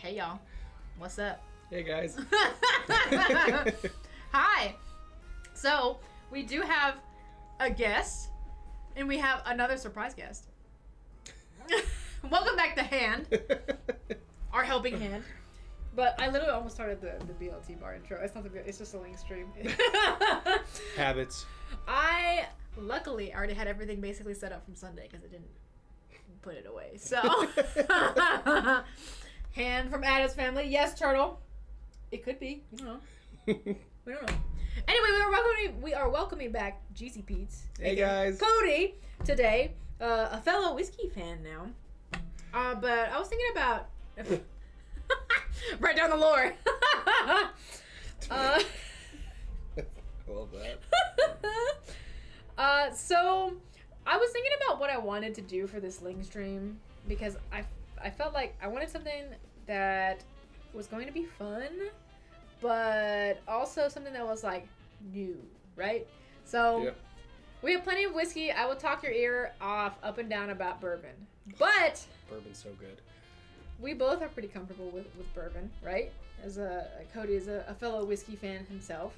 Hey y'all, what's up? Hey guys. Hi. So we do have a guest, and we have another surprise guest. Welcome back to Hand, our helping hand. But I literally almost started the BLT bar intro. It's not it's just a Ling stream. Habits. I luckily already had everything basically set up from Sunday because I didn't put it away. So Hand from Adam's family. Yes, Turtle. It could be. We don't know. We don't know. Anyway, we are welcoming back geezype. Hey guys. Cody today, a fellow whiskey fan now. But I was thinking about right down the lore. I love that. So I was thinking about what I wanted to do for this Ling stream because I felt like I wanted something that was going to be fun, but also something that was like new, right? So Yep. we have plenty of whiskey. I will talk your ear off up and down about bourbon, but Bourbon's so good. we both are pretty comfortable with bourbon, right? As Cody is a fellow whiskey fan himself.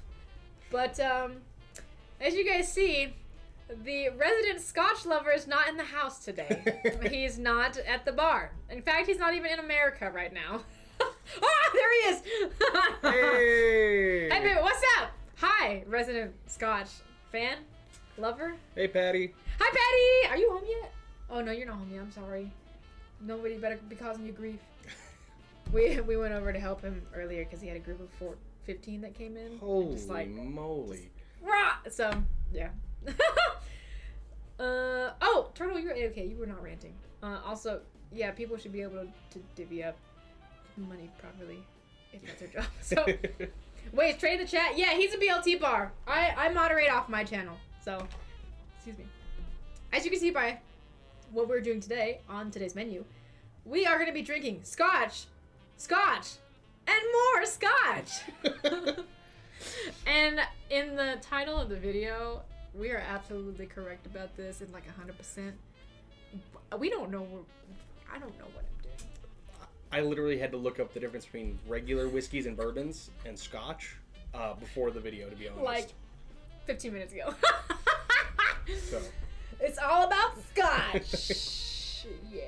But as you guys see, the resident Scotch lover is not in the house today. He's not at the bar. In fact, he's not even in America right now. Ah, there he is! Hey! Hey, baby, what's up? Hi, resident Scotch fan, lover. Hey Patty. Hi, Patty! Are you home yet? Oh, no, you're not home yet. I'm sorry. Nobody better be causing you grief. We went over to help him earlier because he had a group of 15 that came in. Holy moly. Rah! So, yeah. Oh, Turtle, you're okay. You were not ranting. Also, yeah, people should be able to divvy up money properly if that's their job. So, wait, trade in the chat. Yeah, he's a BLT bar. I moderate off my channel. So, excuse me. As you can see by what we're doing today on today's menu, we are going to be drinking Scotch, and more Scotch. And in the title of the video, we are absolutely correct about this in like 100%. We don't know. I don't know what I'm doing. I literally had to look up the difference between regular whiskeys and bourbons and Scotch before the video, to be honest. Like 15 minutes ago. So. It's all about Scotch. Yeah.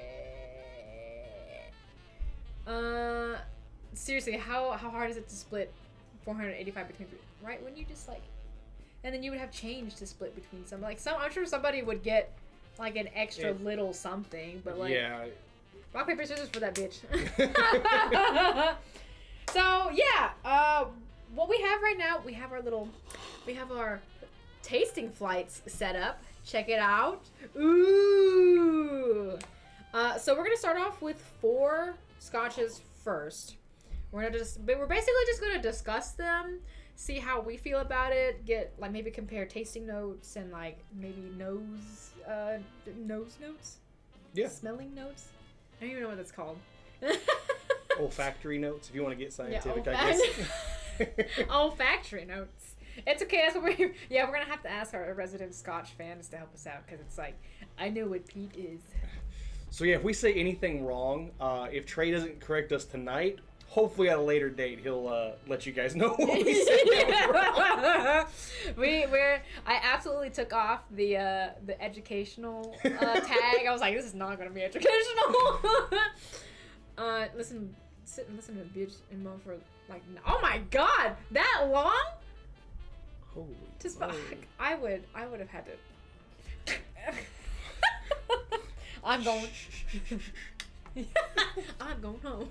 Seriously, how hard is it to split 485 between three? Right when you just like, and then you would have change to split between some. Like I'm sure somebody would get like an extra little something, but like Yeah. rock paper scissors for that bitch. So yeah, what we have right now, we have our tasting flights set up. Check it out. Ooh. So we're gonna start off with 4 scotches first. We're basically just gonna discuss them, see how we feel about it, get like maybe compare tasting notes and like maybe nose notes. Yeah. Smelling notes. I don't even know what that's called. Olfactory notes, if you want to get scientific, Yeah, I guess. olfactory notes. It's okay. That's what we're. Yeah, we're gonna have to ask our resident Scotch fans to help us out because it's like I know what Pete is. So yeah, if we say anything wrong, if Trey doesn't correct us tonight, hopefully at a later date he'll let you guys know what we said. I absolutely took off the educational tag. I was like, this is not gonna be educational. Sit and listen to the bitch and moan for like. Oh my god, that long? Holy moly. I would have had to. I'm going. I'm going home.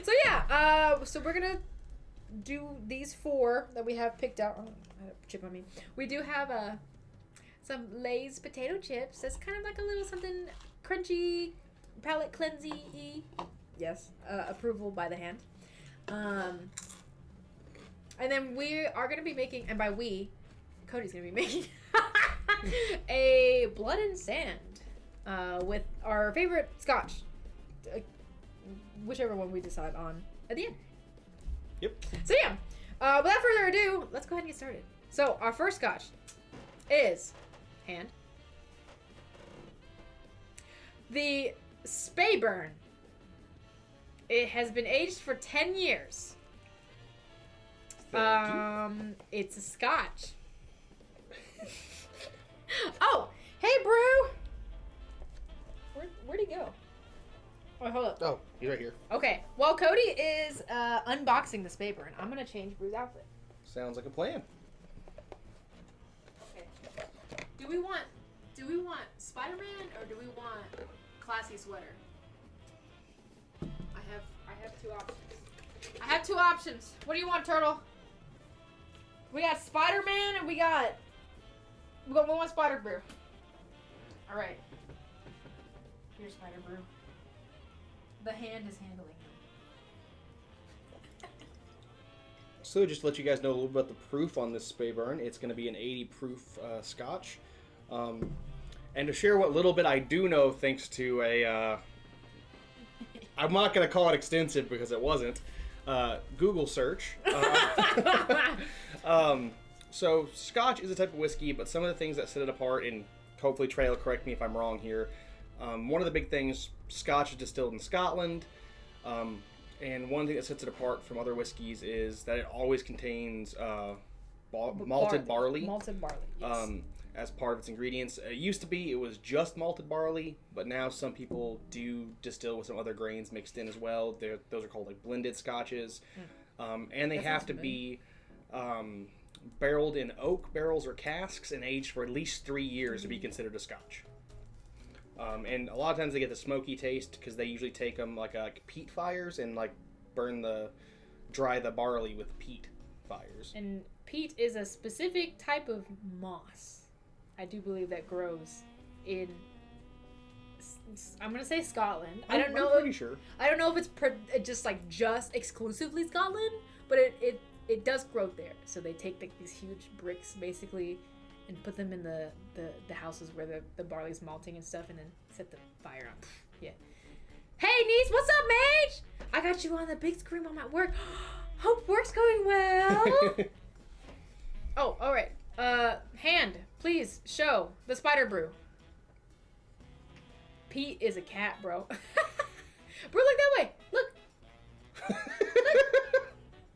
So yeah, so we're gonna do these 4 that we have picked out. Oh, I had a chip on me. We do have some Lay's potato chips. That's kind of like a little something crunchy, palate cleansy-y. Yes, approval by the hand. And then we are gonna be making, and by we, Cody's gonna be making a blood and sand with our favorite Scotch. Whichever one we decide on at the end. Yep. So yeah, without further ado, let's go ahead and get started. So our first Scotch is Hand, the Speyburn It has been aged for 10 years. Thank you. It's a Scotch. Oh, hey, Brew. Where'd he go? Oh, hold up. Oh, he's right here. Okay. Well, Cody is unboxing this paper, and I'm gonna change Brew's outfit. Sounds like a plan. Okay. Do we want Spider-Man or do we want classy sweater? I have two options. What do you want, Turtle? We got Spider-Man and we want Spider-Brew. All right. Here's Spider-Brew. The hand is handling him. So just to let you guys know a little bit about the proof on this Spay Burn, it's going to be an 80 proof Scotch. And to share what little bit I do know, thanks to a, I'm not going to call it extensive because it wasn't, Google search. So Scotch is a type of whiskey, but some of the things that set it apart, and hopefully Trey will correct me if I'm wrong here. One of the big things, Scotch is distilled in Scotland. And one thing that sets it apart from other whiskeys is that it always contains malted barley. Malted barley, yes. As part of its ingredients. It used to be it was just malted barley, but now some people do distill with some other grains mixed in as well. Those are called like blended scotches. And they have to be barreled in oak barrels or casks and aged for at least 3 years to be considered a scotch. And a lot of times they get the smoky taste because they usually take them like peat fires and like dry the barley with peat fires. And peat is a specific type of moss. I do believe that grows in, I'm going to say Scotland. I don't know. I'm pretty sure. I don't know if it's just exclusively Scotland, but it does grow there. So they take these huge bricks basically and put them in the houses where the barley's malting and stuff, and then set the fire on. Yeah. Hey, niece, what's up, Mage? I got you on the big screen while I'm at work. Hope work's going well. Oh, all right. Hand, please show the Spider Brew. Pete is a cat, bro. Bro, look that way. Look.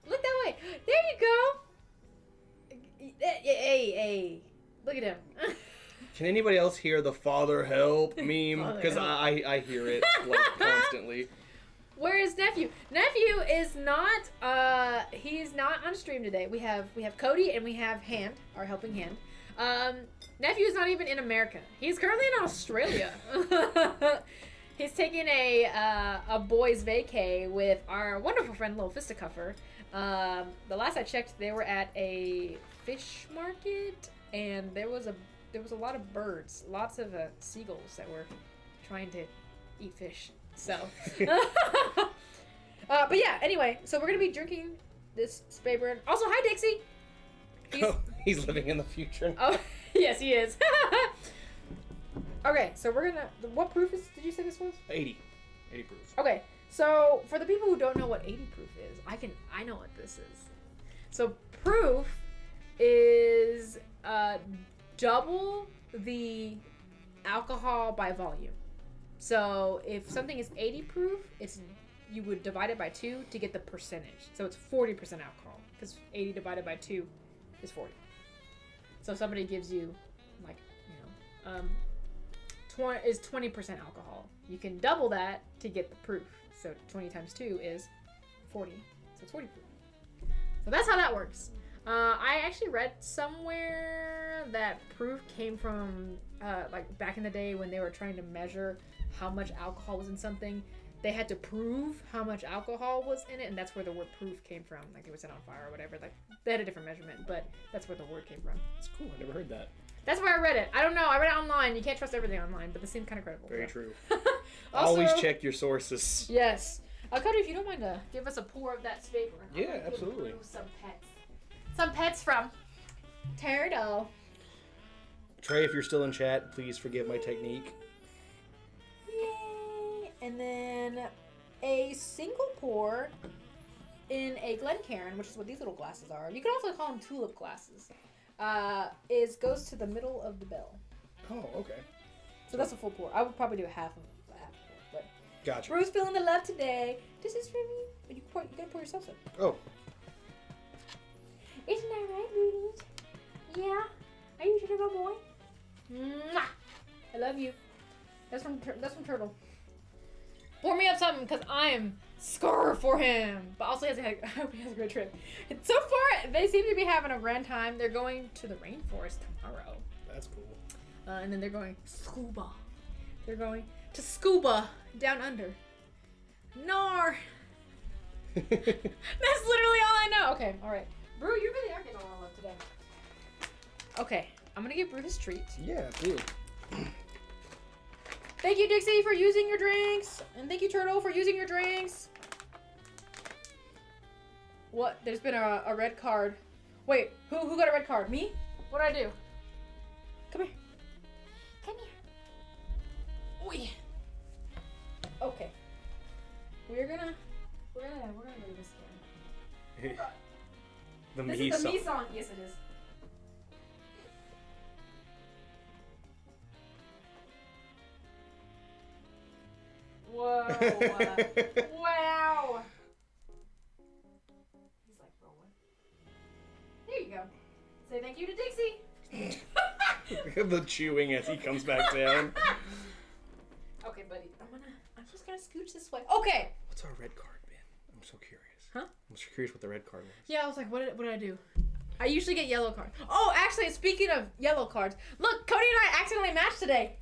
Look that way. There you go. Hey. Look at him. Can anybody else hear the "Father help" meme? Because I hear it like constantly. Where is nephew? Nephew is not. He's not on stream today. We have Cody and we have Hand, our helping hand. Nephew is not even in America. He's currently in Australia. He's taking a boys' vacay with our wonderful friend Little Fisticuffer. The last I checked, they were at a fish market, and there was a lot of birds, lots of seagulls that were trying to eat fish. So, but yeah. Anyway, so we're gonna be drinking this Spay Burn. Also, hi Dixie. He's living in the future. Oh, yes, he is. Okay, so we're gonna. What proof did you say this was? 80 proof. Okay, so for the people who don't know what 80 proof is, I know what this is. So proof is double the alcohol by volume. So if something is 80 proof, you would divide it by 2 to get the percentage. So it's 40% alcohol because 80 divided by 2 is 40. So if somebody gives you like, 20% alcohol, you can double that to get the proof. So 20 times 2 is 40. So it's 40 proof. So that's how that works. I actually read somewhere that proof came from like back in the day when they were trying to measure how much alcohol was in something. They had to prove how much alcohol was in it, and that's where the word proof came from. Like it was set on fire or whatever. Like they had a different measurement, but that's where the word came from. That's cool. I never heard that. That's where I read it. I don't know. I read it online. You can't trust everything online, but this seemed kind of credible. Very true. Also, always check your sources. Yes. Cody, if you don't mind to give us a pour of that Spay Burn. Yeah, absolutely. Some pets from Turtle. Trey, if you're still in chat, please forgive my technique. Yay! And then a single pour in a Glencairn, which is what these little glasses are. You can also call them tulip glasses. Goes to the middle of the bell. Oh, okay. So that's a full pour. I would probably do a half pour, but Gotcha. Bruce feeling the love today. This is for me. You gotta pour yourself some. Oh. Isn't that right, Rudy? Yeah. Are you sugar boy? Mwah! I love you. That's from Turtle. Pour me up something, because I am scared for him. But also, I hope he has a great trip. And so far, they seem to be having a grand time. They're going to the rainforest tomorrow. That's cool. And then they're going scuba. They're going to scuba down under. Nar. That's literally all I know. Okay, all right. Brew, you really are getting a lot of love today. Okay, I'm gonna give Brew his treat. Yeah, dude. Thank you, Dixie, for using your drinks. And thank you, Turtle, for using your drinks. What? There's been a red card. Wait, who got a red card? Me? What did I do? Come here. Come here. Oi. Okay. We're gonna do this again. This is the me song. Yes, it is. Whoa. Wow. He's like, bro, what? There you go. Say thank you to Dixie. The chewing as he comes back down. Okay, buddy. I'm just gonna scooch this way. Okay. What's our red card, Ben? I'm so curious. Huh? I'm so curious what the red card was. Yeah, I was like, what did I do? I usually get yellow cards. Oh, actually, speaking of yellow cards, look, Cody and I accidentally matched today.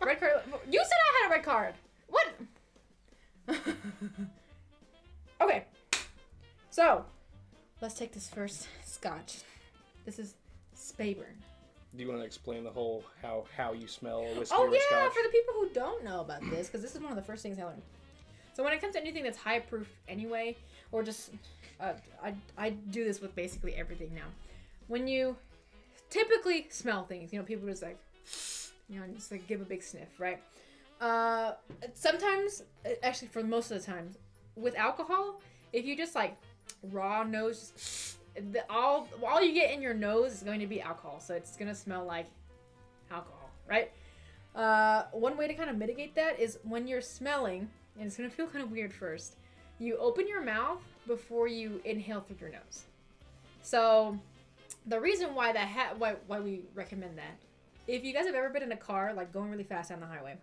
Red card. You said I had a red card. What? Okay. So, let's take this first scotch. This is Speyburn. Do you want to explain the whole how you smell a whiskey Oh or a yeah, scotch? for the people who don't know about this, because this is one of the first things I learned. So when it comes to anything that's high proof anyway, or just, I do this with basically everything now. When you typically smell things, people just like, just like give a big sniff, right? Sometimes, actually for most of the time, with alcohol, if you just like raw nose, all you get in your nose is going to be alcohol, so it's gonna smell like alcohol, right? One way to kind of mitigate that is when you're smelling, and it's gonna feel kind of weird first, you open your mouth before you inhale through your nose. So the reason why why we recommend that, if you guys have ever been in a car like going really fast down the highway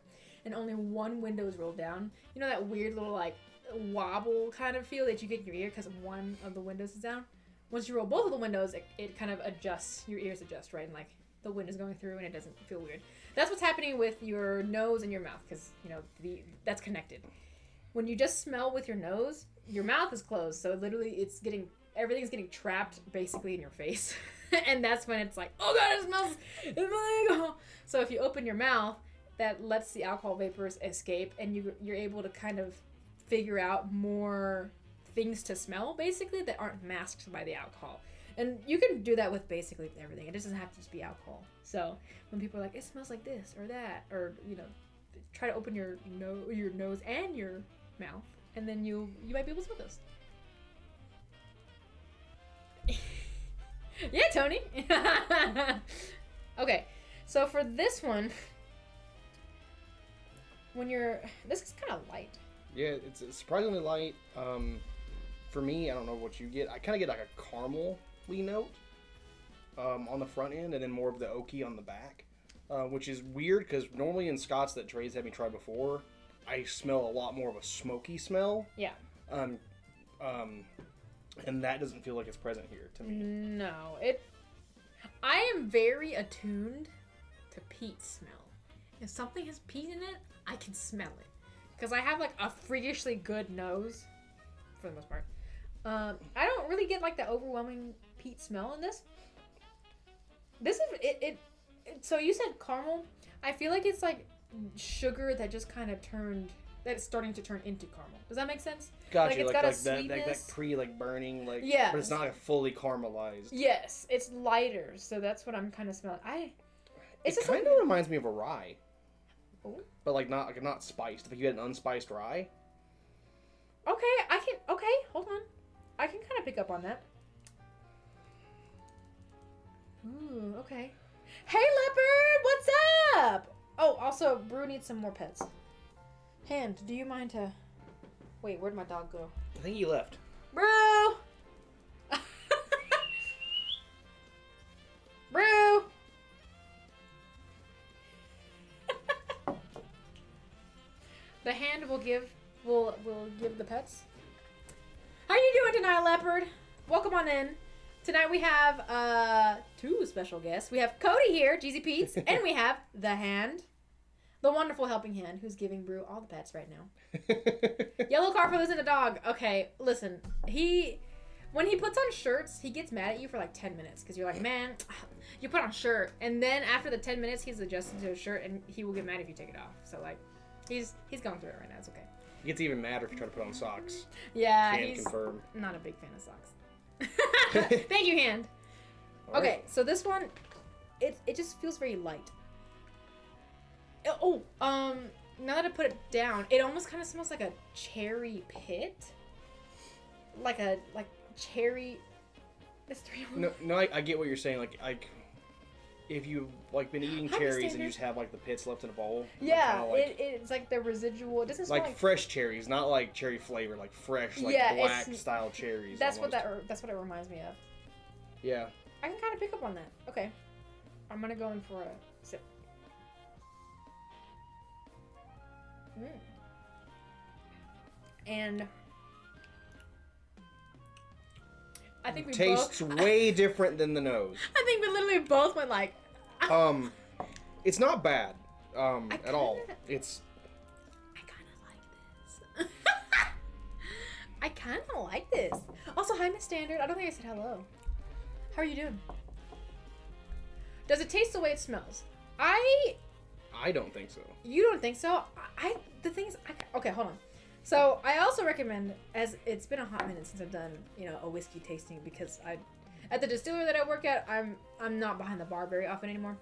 and only one window is rolled down, that weird little like wobble kind of feel that you get in your ear because one of the windows is down. Once you roll both of the windows, it kind of adjusts, your ears adjust, right? And like the wind is going through and it doesn't feel weird. That's what's happening with your nose and your mouth, because that's connected. When you just smell with your nose, your mouth is closed, so literally everything's getting trapped basically in your face. And that's when it's like, oh god, it smells alcohol. So if you open your mouth, that lets the alcohol vapors escape, and you're able to kind of figure out more things to smell basically that aren't masked by the alcohol. And you can do that with basically everything. It doesn't have to just be alcohol. So when people are like, it smells like this or that, or try to open your nose and your mouth, and then you might be able to smell those. Yeah, Tony. Okay, so for this one, this is kind of light. Yeah, it's surprisingly light. For me, I don't know what you get. I kind of get like a caramel-y note on the front end, and then more of the oaky on the back, which is weird because normally in Scotch that Trey's had me try before, I smell a lot more of a smoky smell. Yeah. And that doesn't feel like it's present here to me. No, I am very attuned to peat smell. If something has peat in it, I can smell it. Because I have like a freakishly good nose, for the most part. I don't really get like the overwhelming peat smell in this. This is it. So you said caramel. I feel like it's like sugar that just kind of that's starting to turn into caramel. Does that make sense? Gotcha. It's got a sweetness. that pre burning Yeah. But it's not like fully caramelized. Yes, it's lighter, so that's what I'm kind of smelling. It kind of reminds me of a rye. Ooh. But like not spiced. If you had an unspiced rye. Okay, hold on. I can kind of pick up on that. Ooh, okay. Hey, Leopard, what's up? Oh, also, Brew needs some more pets. Hand, do you mind to... Wait, where'd my dog go? I think he left. Brew! Brew! The hand will give the pets. How you doing tonight, Leopard? Welcome on in. Tonight we have two special guests. We have Cody here, Jeezy Pete's, and we have the hand, the wonderful helping hand, who's giving Brew all the pets right now. Yellow car for losing a dog. Okay, listen. When he puts on shirts, he gets mad at you for like 10 minutes because you're like, man, you put on a shirt, and then after the 10 minutes, he's adjusted to a shirt, and he will get mad if you take it off. So like, he's going through it right now. It's okay. He gets even madder if you try to put on socks. Yeah, Can he's confirm. not a big fan of socks. Thank you, hand. All Okay, right. so this one, it just feels very light. Oh, now that I put it down, it almost kind of smells like a cherry pit, like cherry. It's No, I get what you're saying. Like, if you've like been eating cherries and you just have like the pits left in a bowl. Yeah, like, it's like the residual. It doesn't smell like fresh cherries, not like cherry flavor, like fresh, like black style cherries. That's almost. that's what it reminds me of. Yeah. I can kind of pick up on that. Okay, I'm gonna go in for a sip. And I think we tastes way different than the nose. I think we literally both went like. It's not bad. At all. It's. I kind of like this. I kind of like this. Also, hi, Miss Standard. I don't think I said hello. How are you doing? Does it taste the way it smells? I don't think so. You don't think so? The thing is, okay, hold on. So I also recommend, as it's been a hot minute since I've done, a whiskey tasting, because at the distillery that I work at, I'm not behind the bar very often anymore.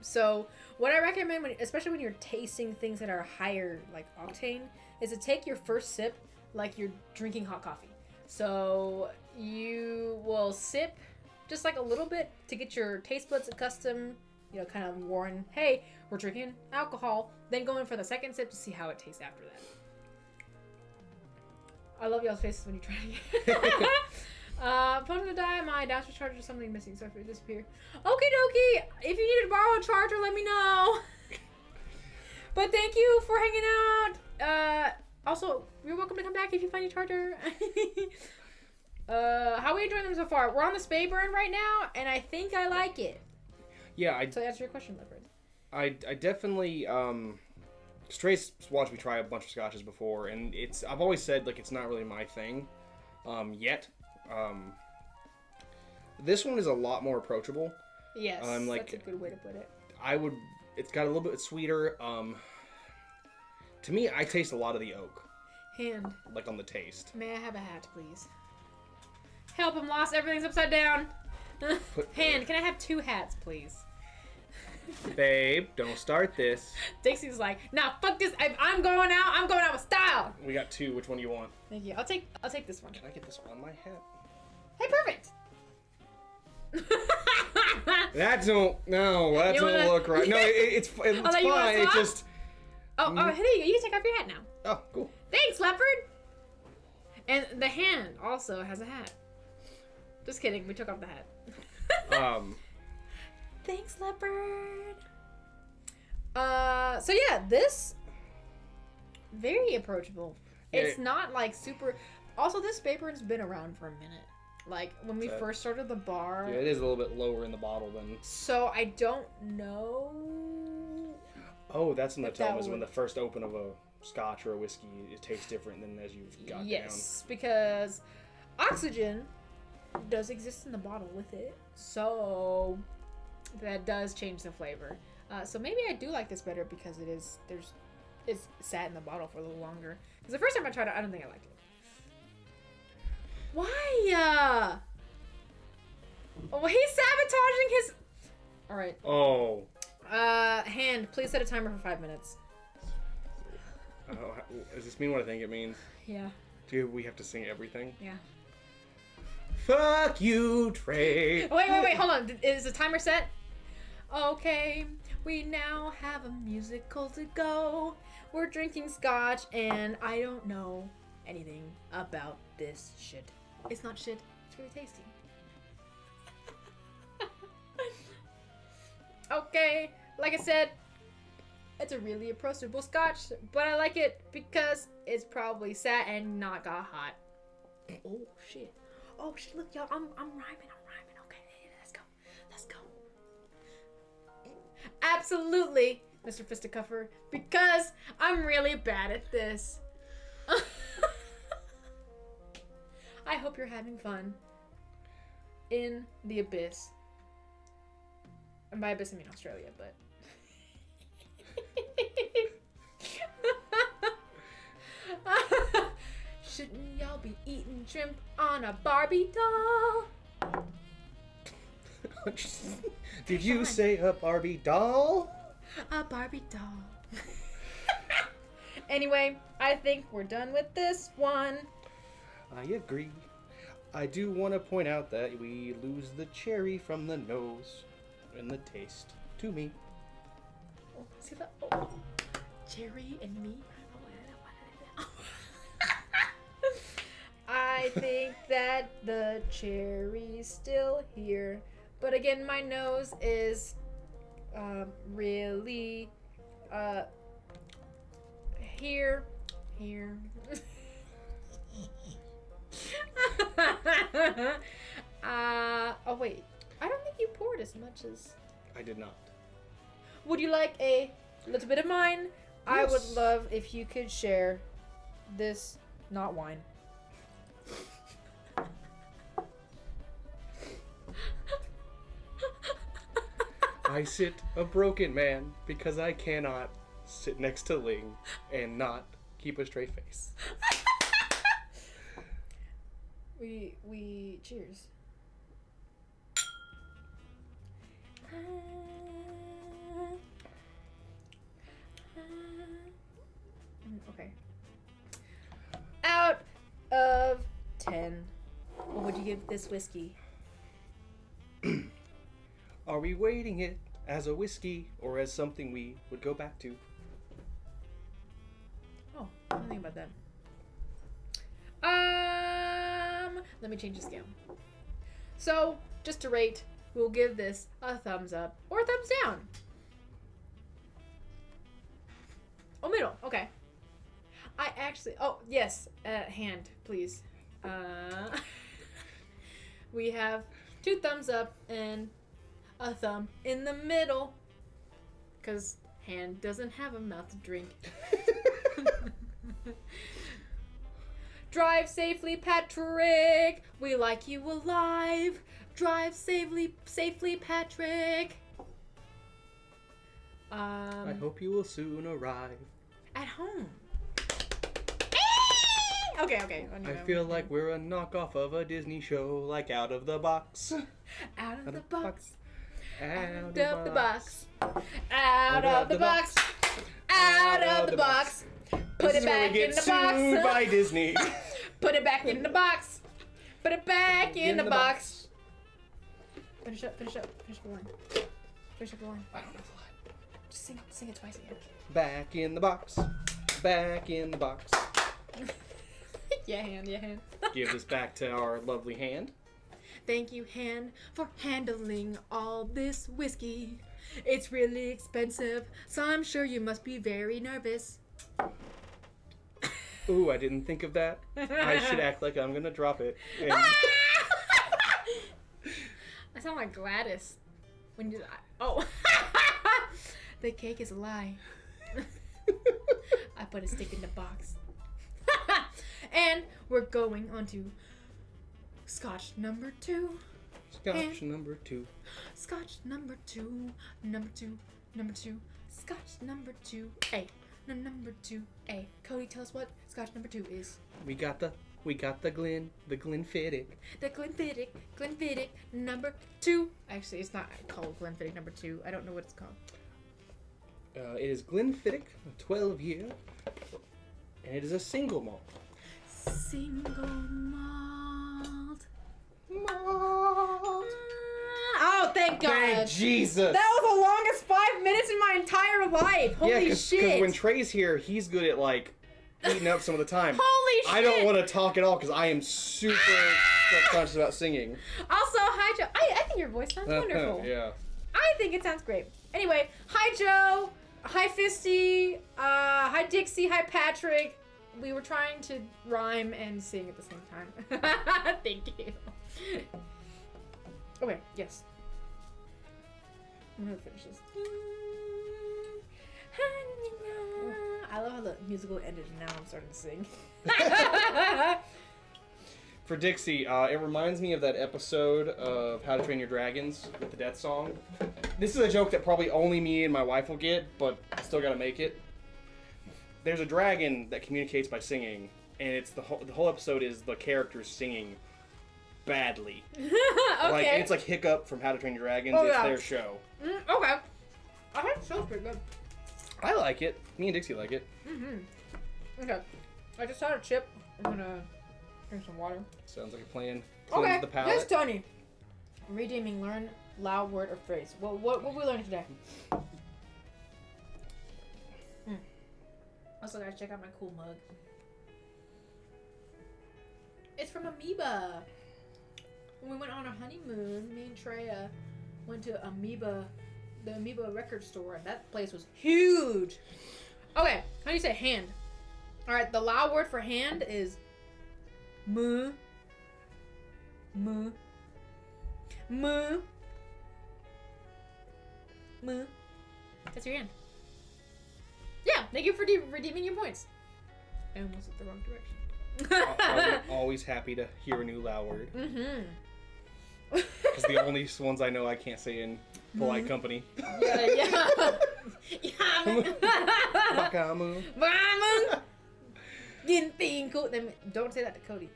So what I recommend, especially when you're tasting things that are higher, like octane, is to take your first sip like you're drinking hot coffee. So you will sip just like a little bit to get your taste buds accustomed, kind of warn, hey, we're drinking alcohol. Then go in for the second sip to see how it tastes after that. I love y'all's faces when you try it. Phone to die, my downstairs charger is something missing, so if it disappear. Okie dokie, if you need to borrow a charger, let me know. But thank you for hanging out. Also, you're welcome to come back if you find your charger. How are we enjoying them so far? We're on the spay burn right now, and I think I like it. Yeah, So answer your question, Leopard. I definitely Trace watched me try a bunch of scotches before, and I've always said like it's not really my thing yet. This one is a lot more approachable. Yes, that's a good way to put it. It's got a little bit sweeter. To me, I taste a lot of the oak. Hand. Like on the taste. May I have a hat, please? Help, I'm lost. Everything's upside down. Hand, can I have 2 hats, please? Babe, don't start this. Dixie's like, nah, fuck this. I'm going out. I'm going out with style. We got 2. Which one do you want? Thank you. I'll take this one. Can I get this on my hat? Hey, perfect. That don't look right. No, it's fine. It's just. Oh, here you go. You can take off your hat now. Oh, cool. Thanks, Leopard. And the hand also has a hat. Just kidding. We took off the hat. Thanks, Leopard. So yeah, this very approachable. Yeah. It's not like super. Also, this paper's been around for a minute. Like when we first started the bar. Yeah, it is a little bit lower in the bottle than. So I don't know. Oh, that's when when the first open of a scotch or a whiskey, it tastes different than as you've got down. Yes, because oxygen does exist in the bottle with it, so that does change the flavor. So maybe I do like this better because it's sat in the bottle for a little longer. Because the first time I tried it, I don't think I liked it. Why? Oh, he's sabotaging his. All right. Oh. Hand, please set a timer for 5 minutes. Does this mean what I think it means? Yeah. Do we have to sing everything? Yeah. Fuck you, Trey. Wait, hold on. Is the timer set? Okay, we now have a musical to go. We're drinking scotch, and I don't know anything about this shit. It's not shit, it's really tasty. Okay, like I said, it's a really approachable scotch, but I like it because it's probably sat and not got hot. Oh shit. Oh shit, look y'all, I'm rhyming. Okay, let's go. Absolutely, Mr. Fisticuffer, because I'm really bad at this. I hope you're having fun in the abyss. And by abyss I mean Australia, but shouldn't y'all be eating shrimp on a Barbie doll? Did you say a Barbie doll? A Barbie doll. Anyway, I think we're done with this one. I agree. I do want to point out that we lose the cherry from the nose and the taste to me. Oh, see that? Oh. Cherry and me. I think that the cherry's still here. But again, my nose is really here. Oh wait. I don't think you poured as much as... I did not. Would you like a little bit of mine? Yes. I would love if you could share this, not wine. I sit a broken man because I cannot sit next to Ling and not keep a straight face. We cheers. Okay. Out of 10, what would you give this whiskey? Are we weighting it as a whiskey or as something we would go back to? Oh, I didn't think about that. Let me change the scale. So, just to rate, we'll give this a thumbs up or a thumbs down. Oh, middle. Okay. Oh, yes. Hand, please. We have 2 thumbs up and a thumb in the middle. Because hand doesn't have a mouth to drink. Drive safely, Patrick. We like you alive. Drive safely, Patrick. I hope you will soon arrive. At home. Okay. I feel like we're a knockoff of a Disney show, like Out of the Box. Out of the box. Out Out of the box. Out of the box. Out of the box. Put it back in the box. Sued by Disney. Put it back in the box. Put it back in the box. Finish up the line. Finish up the line. I don't know the line. Just sing it twice again. Back in the box. Back in the box. Yeah, hand. Give this back to our lovely hand. Thank you, hand, for handling all this whiskey. It's really expensive, so I'm sure you must be very nervous. Ooh, I didn't think of that. I should act like I'm gonna drop it. And... I sound like Gladys. When you... Oh. The cake is a lie. I put a stick in the box. And we're going on to Scotch number 2. Scotch number 2. Scotch number 2. Number 2. Scotch number 2A. Number 2A. Cody, tell us what Scotch number 2 is. We got the Glenfiddich. The Glenfiddich number 2. Actually, it's not called Glenfiddich number 2. I don't know what it's called. It is Glenfiddich, a 12-year, and it is a single malt. Single malt. Oh, thank God. Thank Jesus. That was a my entire life. Holy shit. Because when Trey's here, he's good at, like, eating up some of the time. Holy shit. I don't want to talk at all because I am super self-conscious about singing. Also, hi, Joe. I think your voice sounds wonderful. Yeah. I think it sounds great. Anyway, hi, Joe. Hi, Fisty. Hi, Dixie. Hi, Patrick. We were trying to rhyme and sing at the same time. Thank you. Okay, yes. I'm gonna finish this. I love how the musical ended and now I'm starting to sing. For Dixie, it reminds me of that episode of How to Train Your Dragons with the death song. This is a joke that probably only me and my wife will get, but still gotta make it. There's a dragon that communicates by singing, and it's the whole episode is the characters singing badly. Okay. Like, it's like Hiccup from How to Train Your Dragons. Oh, it's yeah. their show. Okay. I heard the show's pretty good. I like it. Me and Dixie like it. Okay. I just had a chip. I'm gonna drink some water. Sounds like a plan. Okay. Cleanse the palate. Yes, Tony. Redeeming, learn loud word or phrase. What we learning today? Also, guys, check out my cool mug. It's from Amoeba. When we went on our honeymoon, me and Treya went to the Amoeba record store, and that place was huge. Okay, how do you say hand? All right, the loud word for hand is mu. Mu. Mu. Mu. That's your hand. Yeah, thank you for redeeming your points. I almost went the wrong direction. Always happy to hear a new loud word. Mm-hmm. Because the only ones I know I can't say in polite company. Yeah. Bakamu. Don't say that to Cody.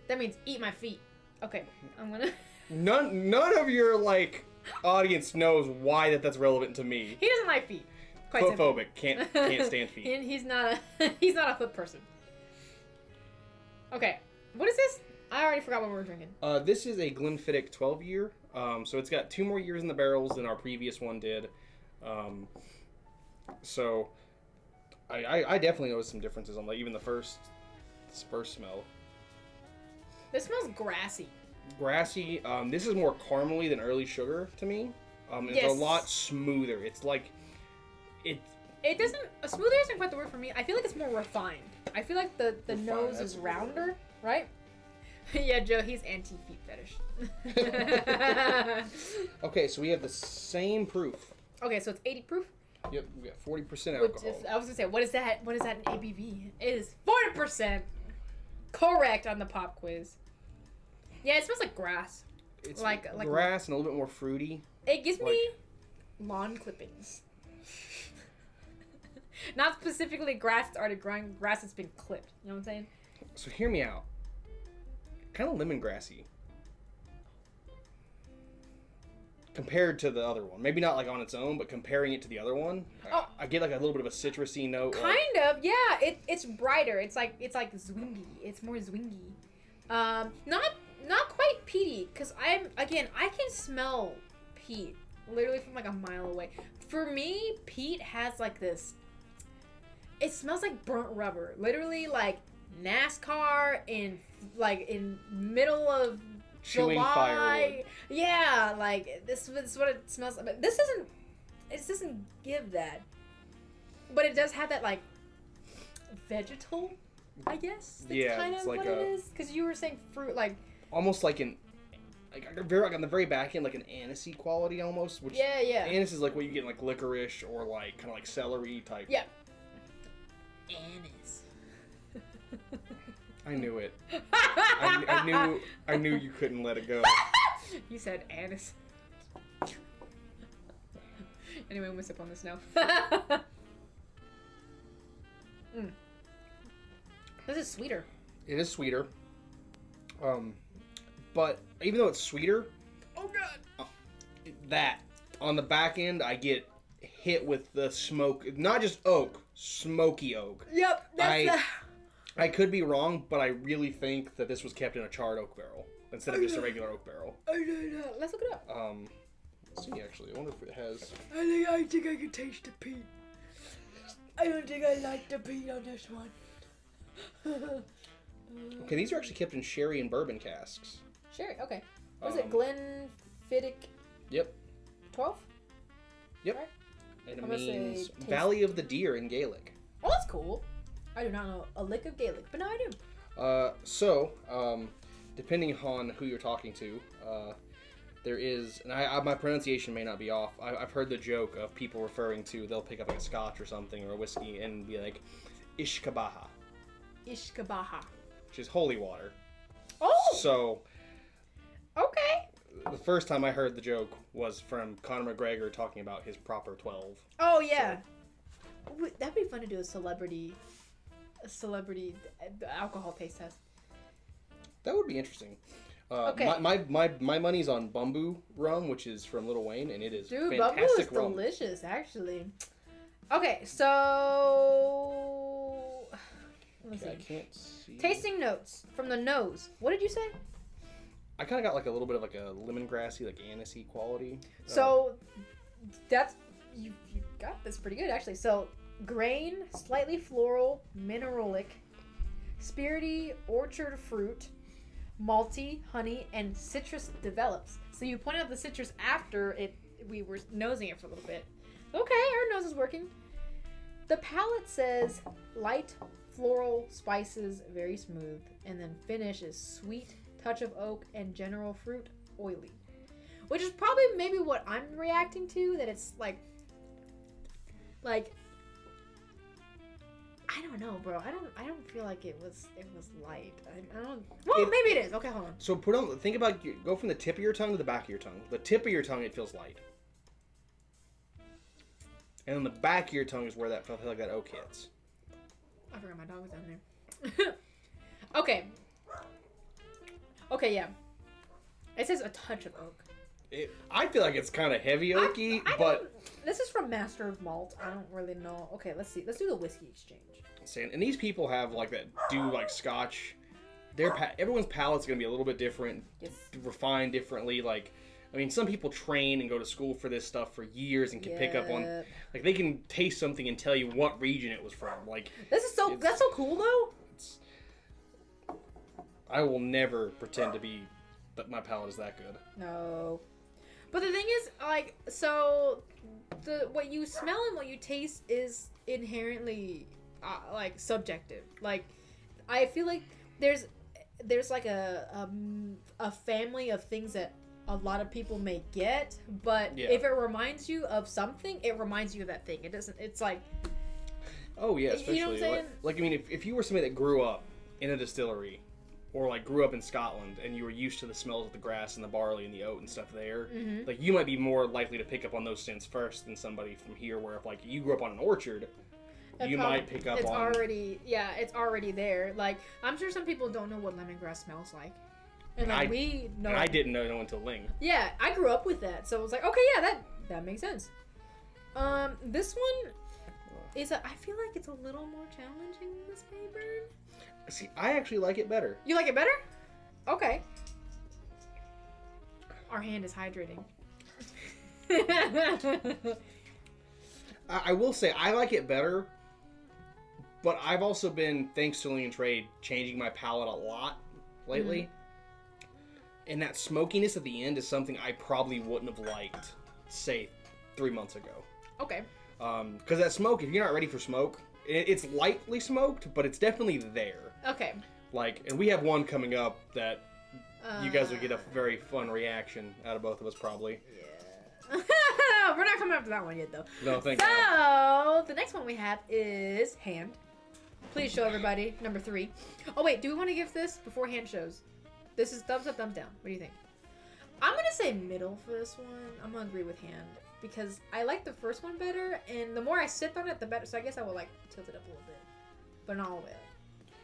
That means eat my feet. Okay, I'm gonna. None of your like audience knows why that's relevant to me. He doesn't like feet. Quite Foot simple. phobic. Can't stand feet. And he's not a foot person. Okay, what is this? I already forgot what we were drinking. This is a Glenfiddich 12-year. So it's got 2 more years in the barrels than our previous one did. So I definitely noticed some differences on like even the first smell. This smells grassy. Grassy. This is more caramely than early sugar to me. It's Yes. a lot smoother. It's like It doesn't. Smoother isn't quite the word for me. I feel like it's more refined. I feel like the Refined, nose that's is a good word. rounder, right? Yeah, Joe, he's anti-feet fetish. Okay, so we have the same proof. Okay, so it's 80 proof. Yep, we got 40% Which alcohol. is, I was gonna say, what is that? What is that in ABV? It is 40%. Correct on the pop quiz. Yeah, it smells like grass. It's like grass and a little bit more fruity. It gives me lawn clippings. Not specifically grass that's already growing, grass that's been clipped. You know what I'm saying? So hear me out. Kind of lemongrassy. Compared to the other one. Maybe not like on its own, but comparing it to the other one. Oh. I get like a little bit of a citrusy note. Kind of, yeah. It's brighter. It's like zwingy. It's more zwingy. Not quite peaty, because I can smell peat literally from like a mile away. For me, peat has like this. It smells like burnt rubber. Literally like NASCAR in middle of Chewing July. firewood. Yeah, like this is what it smells like. But this doesn't give that. But it does have that like vegetal, I guess. That's Yeah, kind it's of like what it is. Because you were saying fruit, like almost like on the very back end, like an anisey quality almost. Which yeah. anise is like what you get in like licorice or like kind of like celery type. Yeah. Anise. I knew it. I knew you couldn't let it go. You said anise. Anyway, I'm gonna sip on this now. This is sweeter. It is sweeter. But even though it's sweeter, Oh god. that on the back end I get hit with the smoke. Not just oak, smoky oak. Yep. I could be wrong, but I really think that this was kept in a charred oak barrel instead of just a regular oak barrel. Let's look it up. Let's see, actually. I wonder if it has... I think I can taste the peat. I don't think I like the peat on this one. Okay, these are actually kept in sherry and bourbon casks. Sherry, okay. What is it? Glenfiddich Yep. 12? Yep. Right? And it I'm gonna means say Valley of the Deer in Gaelic. Oh, that's cool. I do not know a lick of Gaelic, but now I do. Depending on who you're talking to, there is, and my pronunciation may not be off. I've heard the joke of people referring to, they'll pick up like a Scotch or something or a whiskey and be like, Ishkabaha. Ishkabaha. Which is holy water. Oh! So, okay. the first time I heard the joke was from Conor McGregor talking about his proper 12. Oh, yeah. So. That'd be fun to do a celebrity alcohol taste test. That would be interesting. Okay. My money's on Bumbu rum, which is from Lil Wayne, and it is Dude, fantastic Bumbu is rum. delicious, actually. Okay, so... Let's see. I can't see. Tasting notes from the nose. What did you say? I kind of got like a little bit of like a lemongrassy, like anisey quality. So that's you got this pretty good actually. So grain, slightly floral, mineralic, spirity, orchard fruit, malty, honey, and citrus develops. So you pointed out the citrus after it. We were nosing it for a little bit. Okay, our nose is working. The palate says light floral spices, very smooth, and then finish is sweet, touch of oak, and general fruit, oily. Which is probably maybe what I'm reacting to, that it's like I don't know, bro. I don't feel like it was light. I don't. Well, maybe it is. Okay, hold on. So think about, go from the tip of your tongue to the back of your tongue. The tip of your tongue, it feels light. And then the back of your tongue is where that felt like that oak hits. I forgot my dog was down there. Okay. Okay, yeah. It says a touch of oak. I feel like it's kind of heavy oaky, but... This is from Master of Malt. I don't really know. Okay, let's see. Let's do the whiskey exchange. And these people have like that, do like Scotch. Everyone's palate's going to be a little bit different. Yes. Refined differently. Like, I mean, some people train and go to school for this stuff for years and can pick up on... Like, they can taste something and tell you what region it was from. Like, that's so cool, though. I will never pretend to be that my palate is that good. No. But the thing is, like, so what you smell and what you taste is inherently like subjective. Like, I feel like there's like a family of things that a lot of people may get, but if it reminds you of something, it reminds you of that thing. It doesn't. It's like, oh yeah, especially you know what I'm saying? Like I mean, if you were somebody that grew up in a distillery. Or like grew up in Scotland and you were used to the smells of the grass and the barley and the oat and stuff there, like you might be more likely to pick up on those scents first than somebody from here where if like you grew up on an orchard, you might pick up on... It's already there. Like, I'm sure some people don't know what lemongrass smells like. And like we know... I didn't know until Ling. Yeah, I grew up with that. So it was like, okay, yeah, that makes sense. This one is I feel like it's a little more challenging than this paper. See, I actually like it better. You like it better? Okay. Our hand is hydrating. I will say, I like it better, but I've also been, thanks to Ling and Trade, changing my palate a lot lately. And that smokiness at the end is something I probably wouldn't have liked, say, 3 months ago. Okay. Because that smoke, if you're not ready for smoke, it's lightly smoked, but it's definitely there. Okay. Like, and we have one coming up that you guys will get a very fun reaction out of both of us, probably. Yeah. We're not coming up to that one yet, though. No, thank God. So, the next one we have is hand. Please show everybody. Number 3. Oh, wait. Do we want to give this before hand shows? This is thumbs up, thumbs down. What do you think? I'm going to say middle for this one. I'm going to agree with hand. Because I like the first one better, and the more I sip on it, the better. So I guess I will, like, tilt it up a little bit. But not all the way up.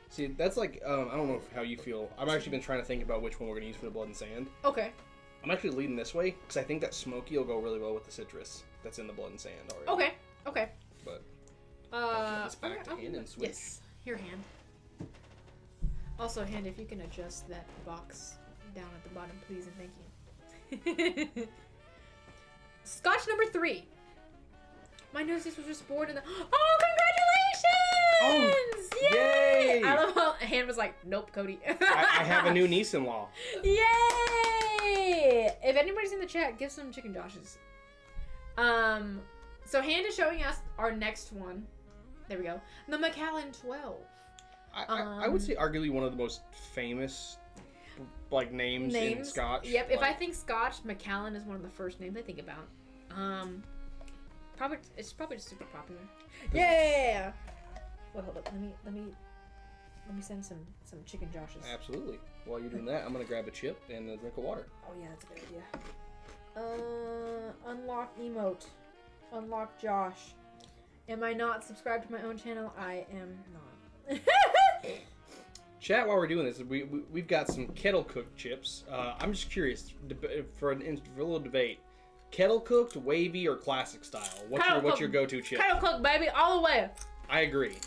See, that's like, I don't know how you feel. I've actually been trying to think about which one we're going to use for the blood and sand. Okay. I'm actually leading this way, because I think that smoky will go really well with the citrus that's in the blood and sand already. Okay. Okay. But, I'll flip this back to hand and switch. Yes. Your hand. Also, hand, if you can adjust that box down at the bottom, please and thank you. Scotch number 3. My nose was just born in the. Oh, congratulations! Oh, yay! I love how Han was like, nope, Cody. I have a new niece-in-law. Yay! If anybody's in the chat, give some chicken Joshes. So Han is showing us our next one. There we go. The Macallan 12. I would say arguably one of the most famous like names in Scotch. Yep. If I think Scotch, Macallan is one of the first names I think about. It's probably just super popular. Yeah. Well, hold up. Let me send some chicken Joshes. Absolutely. While you're doing that, I'm gonna grab a chip and a drink of water. Oh yeah, that's a good idea. Unlock emote. Unlock Josh. Am I not subscribed to my own channel? I am not. Chat, while we're doing this, we've got some kettle cooked chips. I'm just curious for a little debate. Kettle cooked, wavy, or classic style? What's your go-to chip? Kettle cooked, baby, all the way. I agree.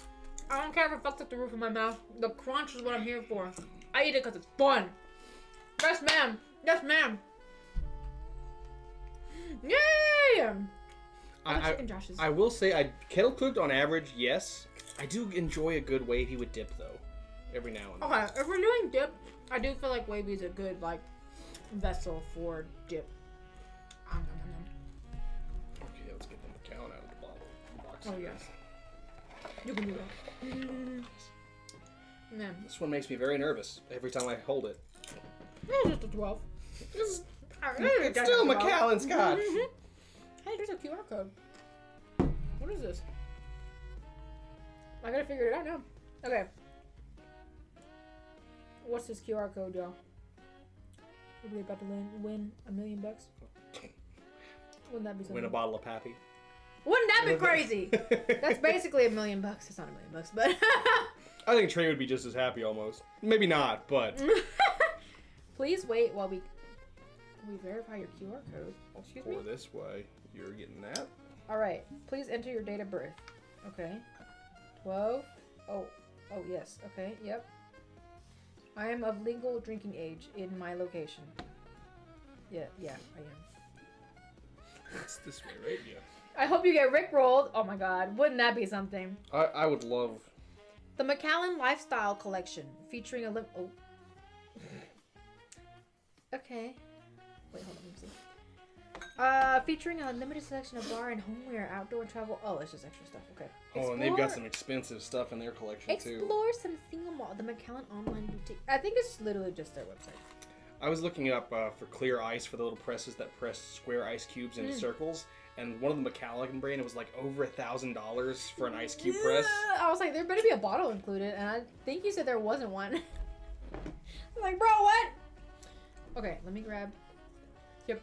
I don't care if it fucks up the roof of my mouth. The crunch is what I'm here for. I eat it because it's fun. Yes, ma'am. Yes, ma'am. Yay! I will say, kettle cooked on average, yes. I do enjoy a good wavy with dip though, every now and then. Okay, if we're doing dip, I do feel like wavy is a good like vessel for dip. Okay, let's get the Macallan out of the bottle box. Oh yes, you can do that. Man, this one makes me very nervous every time I hold it. it's just a 12. It's still Macallan Scotch. Hey, there's a QR code. What is this? I gotta figure it out now. Okay. What's this QR code, y'all? Are we about to win $1 million? Wouldn't that be something? Win a bottle of Pappy. Wouldn't that be crazy? That's basically $1 million. It's not $1 million, but I think Trey would be just as happy almost. Maybe not, but please wait while we verify your QR code. Excuse me. Or this way, you're getting that. All right. Please enter your date of birth. Okay. 12. Oh yes. Okay. Yep. I am of legal drinking age in my location. Yeah, I am. It's this way, right? Yeah. I hope you get rickrolled. Oh my god, wouldn't that be something? I would love the Macallan Lifestyle Collection featuring a Okay. Wait, hold on. Let me see. Featuring a limited selection of bar and homeware, outdoor travel. Oh, it's just extra stuff. Okay. And they've got some expensive stuff in their collection too. Explore some thingamall. The Macallan Online Boutique. I think it's literally just their website. I was looking up for clear ice for the little presses that press square ice cubes into circles, and one of the Macallan brand, it was like over $1,000 for an ice cube press. I was like, there better be a bottle included, and I think you said there wasn't one. I'm like, bro, what? Okay, let me grab. Yep.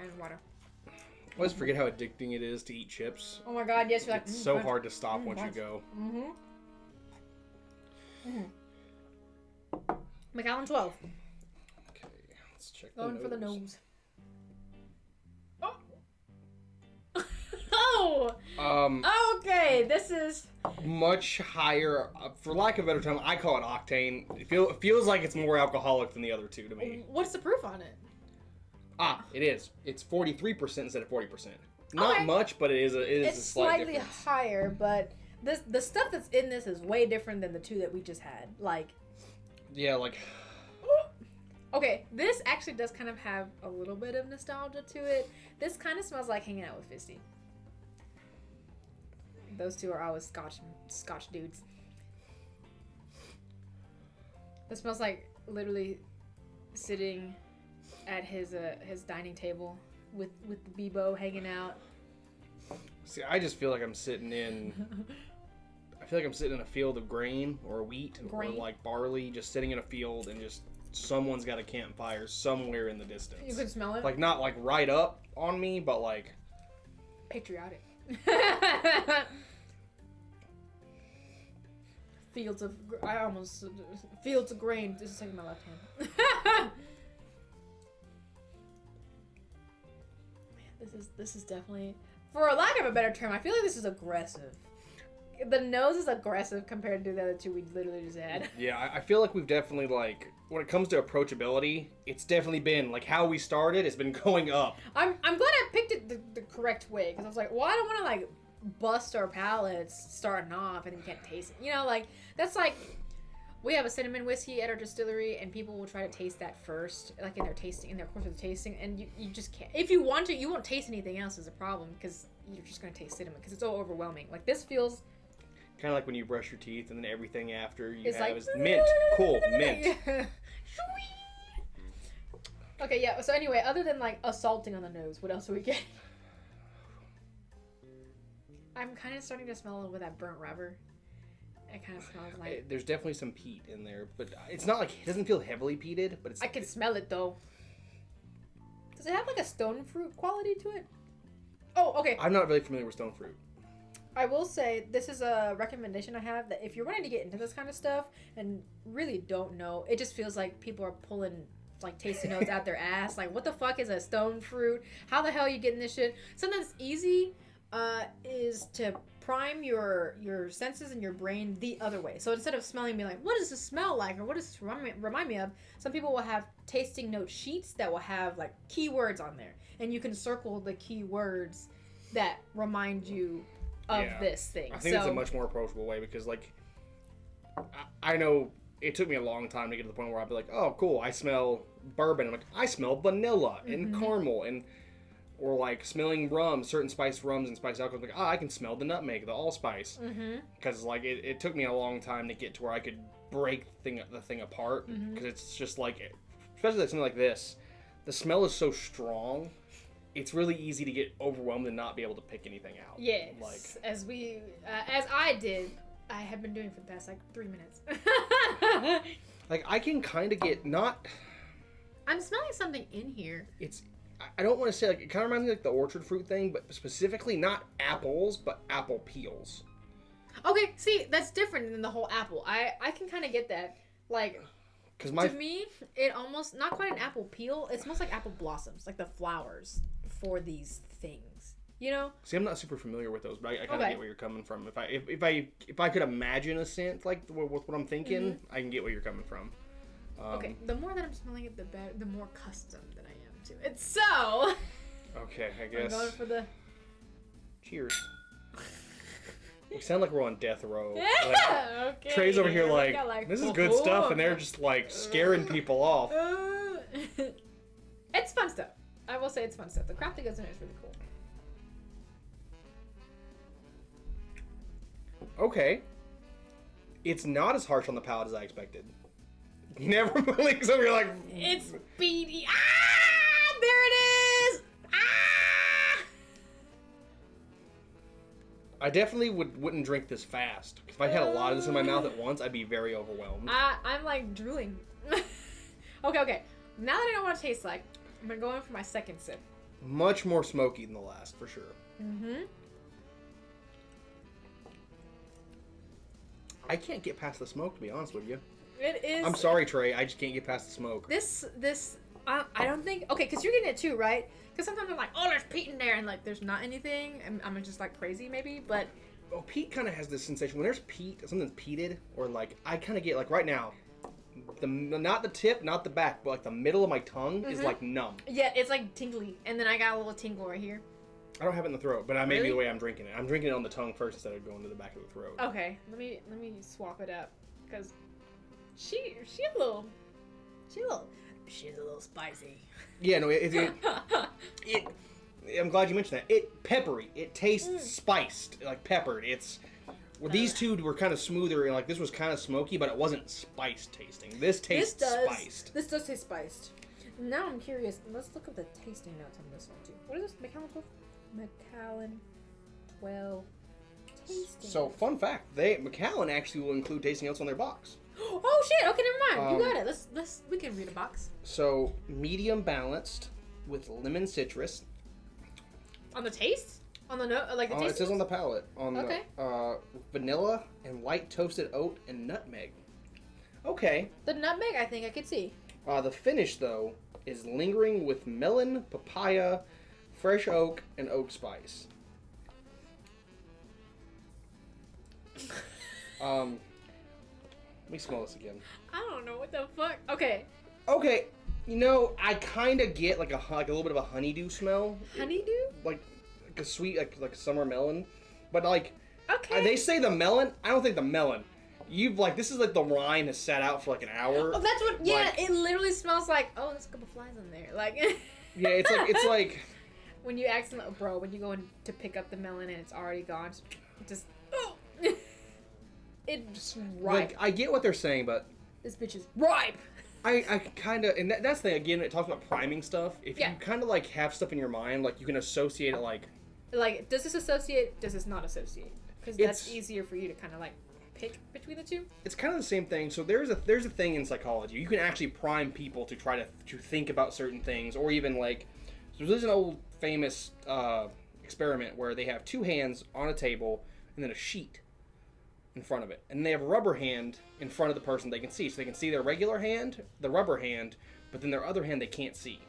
And water. I always forget how addicting it is to eat chips. Oh my god, yes, you're like, it's so hard to stop once you go. Macallan 12. Okay, let's check Going the for the nose. nose. Oh! Okay, this is much higher, for lack of a better term, I call it octane. It feels like it's more alcoholic than the other two to me. What's the proof on it? It is. It's 43% instead of 40%. Not much, but it is a slight slightly difference. higher, but the stuff that's in this is way different than the two that we just had. Like, yeah, like. Okay, this actually does kind of have a little bit of nostalgia to it. This kind of smells like hanging out with Fisty. Those two are always Scotch dudes. This smells like literally sitting at his dining table with the Bebo hanging out. See, I just feel like I'm sitting in. I feel like I'm sitting in a field of grain or wheat or like barley, just sitting in a field and just someone's got a campfire somewhere in the distance. You can smell it. Like not like right up on me, but like patriotic. Fields of grain. Just a second, my left hand. Man, this is definitely, for a lack of a better term, I feel like this is aggressive. the nose is aggressive compared to the other two we literally just had. Yeah, I feel like we've definitely, like, when it comes to approachability, it's definitely been, like, how we started, it's been going up. I'm glad I picked it the correct way, because I was like, well, I don't want to, like, bust our palates starting off and then you can't taste it. You know, like, that's like, we have a cinnamon whiskey at our distillery, and people will try to taste that first, like, in their course of the tasting, and you just can't. If you want to, you won't taste anything else is a problem, because you're just going to taste cinnamon, because it's so overwhelming. Like, this feels... Kind of like when you brush your teeth and then everything after you it's have like, is mint. Cool, mint. Okay, yeah, so anyway, other than, like, assaulting on the nose, what else do we get? I'm kind of starting to smell a little bit of that burnt rubber. It kind of smells like... There's definitely some peat in there, but it's not like... It doesn't feel heavily peated, but it's... I can smell it, though. Does it have, like, a stone fruit quality to it? Oh, okay. I'm not really familiar with stone fruit. I will say, this is a recommendation I have, that if you're wanting to get into this kind of stuff and really don't know, it just feels like people are pulling, like, tasting notes out their ass. Like, what the fuck is a stone fruit? How the hell are you getting this shit? Something that's easy is to prime your senses and your brain the other way. So instead of smelling, be like, what does this smell like, or what does this remind me of? Some people will have tasting note sheets that will have, like, keywords on there, and you can circle the keywords that remind you of this thing. I think it's a much more approachable way, because, like, I know it took me a long time to get to the point where I'd be like, oh, cool, I smell bourbon. I'm like, I smell vanilla and caramel, and or, like, smelling rum, certain spiced rums and spiced alcohols. Like, I can smell the nutmeg, the allspice. Because, like, it took me a long time to get to where I could break the thing apart. Because it's just, like, especially like something like this, the smell is so strong, it's really easy to get overwhelmed and not be able to pick anything out. Yes, like, as I did, I have been doing for the past, like, 3 minutes. like, I can kind of get not... I'm smelling something in here. I don't want to say, like, it kind of reminds me of, like, the orchard fruit thing, but specifically not apples, but apple peels. Okay, see, that's different than the whole apple. I can kind of get that. Like, to me, it almost, not quite an apple peel, it smells like apple blossoms, like the flowers for these things. You know? See, I'm not super familiar with those, but I kind of get where you're coming from. If I could imagine a scent like with what I'm thinking, I can get where you're coming from. Okay, the more that I'm smelling it, the better, the more accustomed that I am to it. So, okay, I guess. I'm going for the... Cheers. We sound like we're on death row. Yeah, like, okay. Trey's over here like, this is good stuff, and they're just, like, scaring people off. It's fun stuff. I will say it's fun stuff. The craft that goes in it is really cool. Okay. It's not as harsh on the palate as I expected. Never blinks over, you're like... It's beady. Ah! There it is! Ah! I definitely wouldn't drink this fast. If I had a lot of this in my mouth at once, I'd be very overwhelmed. I'm like drooling. Okay. Now that I know what it tastes like, I'm gonna go in for my second sip. Much more smoky than the last, for sure. I can't get past the smoke, to be honest with you. It is... I'm sorry, Trey. I just can't get past the smoke. This, I don't think... Okay, because you're getting it too, right? Because sometimes I'm like, oh, there's peat in there, and, like, there's not anything. I'm just, like, crazy, maybe, but... Oh, peat kind of has this sensation. When there's peat, something's peated, or, like, I kind of get, like, right now, not the tip, not the back, but, like, the middle of my tongue is, like, numb. Yeah, it's, like, tingly. And then I got a little tingle right here. I don't have it in the throat, but I may be the way I'm drinking it. I'm drinking it on the tongue first instead of going to the back of the throat. Okay, let me swap it up, because she's a little spicy. Yeah, no, I'm glad you mentioned that. Peppery. It tastes spiced, like peppered. These two were kind of smoother, and like this was kind of smoky, but it wasn't spiced tasting. This tastes spiced. This does taste spiced. Now I'm curious. Let's look at the tasting notes on this one too. What is this? Macallan 12? Macallan 12 tasting. So, fun fact: Macallan actually will include tasting notes on their box. Oh shit! Okay, never mind. You got it. We can read a box. So, medium balanced with lemon citrus. On the taste? On the note, like the taste? It says on the palate. Okay. Vanilla and light toasted oat and nutmeg. Okay. The nutmeg, I think I could see. The finish though is lingering with melon, papaya, fresh oak, and oak spice. Let me smell this again. I don't know what the fuck. Okay. Okay, I kind of get like a little bit of a honeydew smell. Honeydew? Like a sweet, like a summer melon. But like, okay. They say the melon. I don't think the melon. This is like the rind has sat out for like an hour. Oh, that's what. Yeah, it literally smells like. Oh, there's a couple flies in there. Like. Yeah, it's like. When you accidentally, bro, when you go in to pick up the melon and it's already gone, just oh, it's ripe. Like, I get what they're saying, but this bitch is ripe. I kind of, and that's the thing, again, it talks about priming stuff. If you kind of, like, have stuff in your mind, like, you can associate it, like, does this associate, does this not associate? Because that's easier for you to kind of, like, pick between the two. It's kind of the same thing. So there's a thing in psychology. You can actually prime people to try to think about certain things, or even, like, so there's an old famous experiment where they have two hands on a table and then a sheet in front of it, and they have a rubber hand in front of the person they can see, so they can see their regular hand, the rubber hand, but then their other hand they can't see.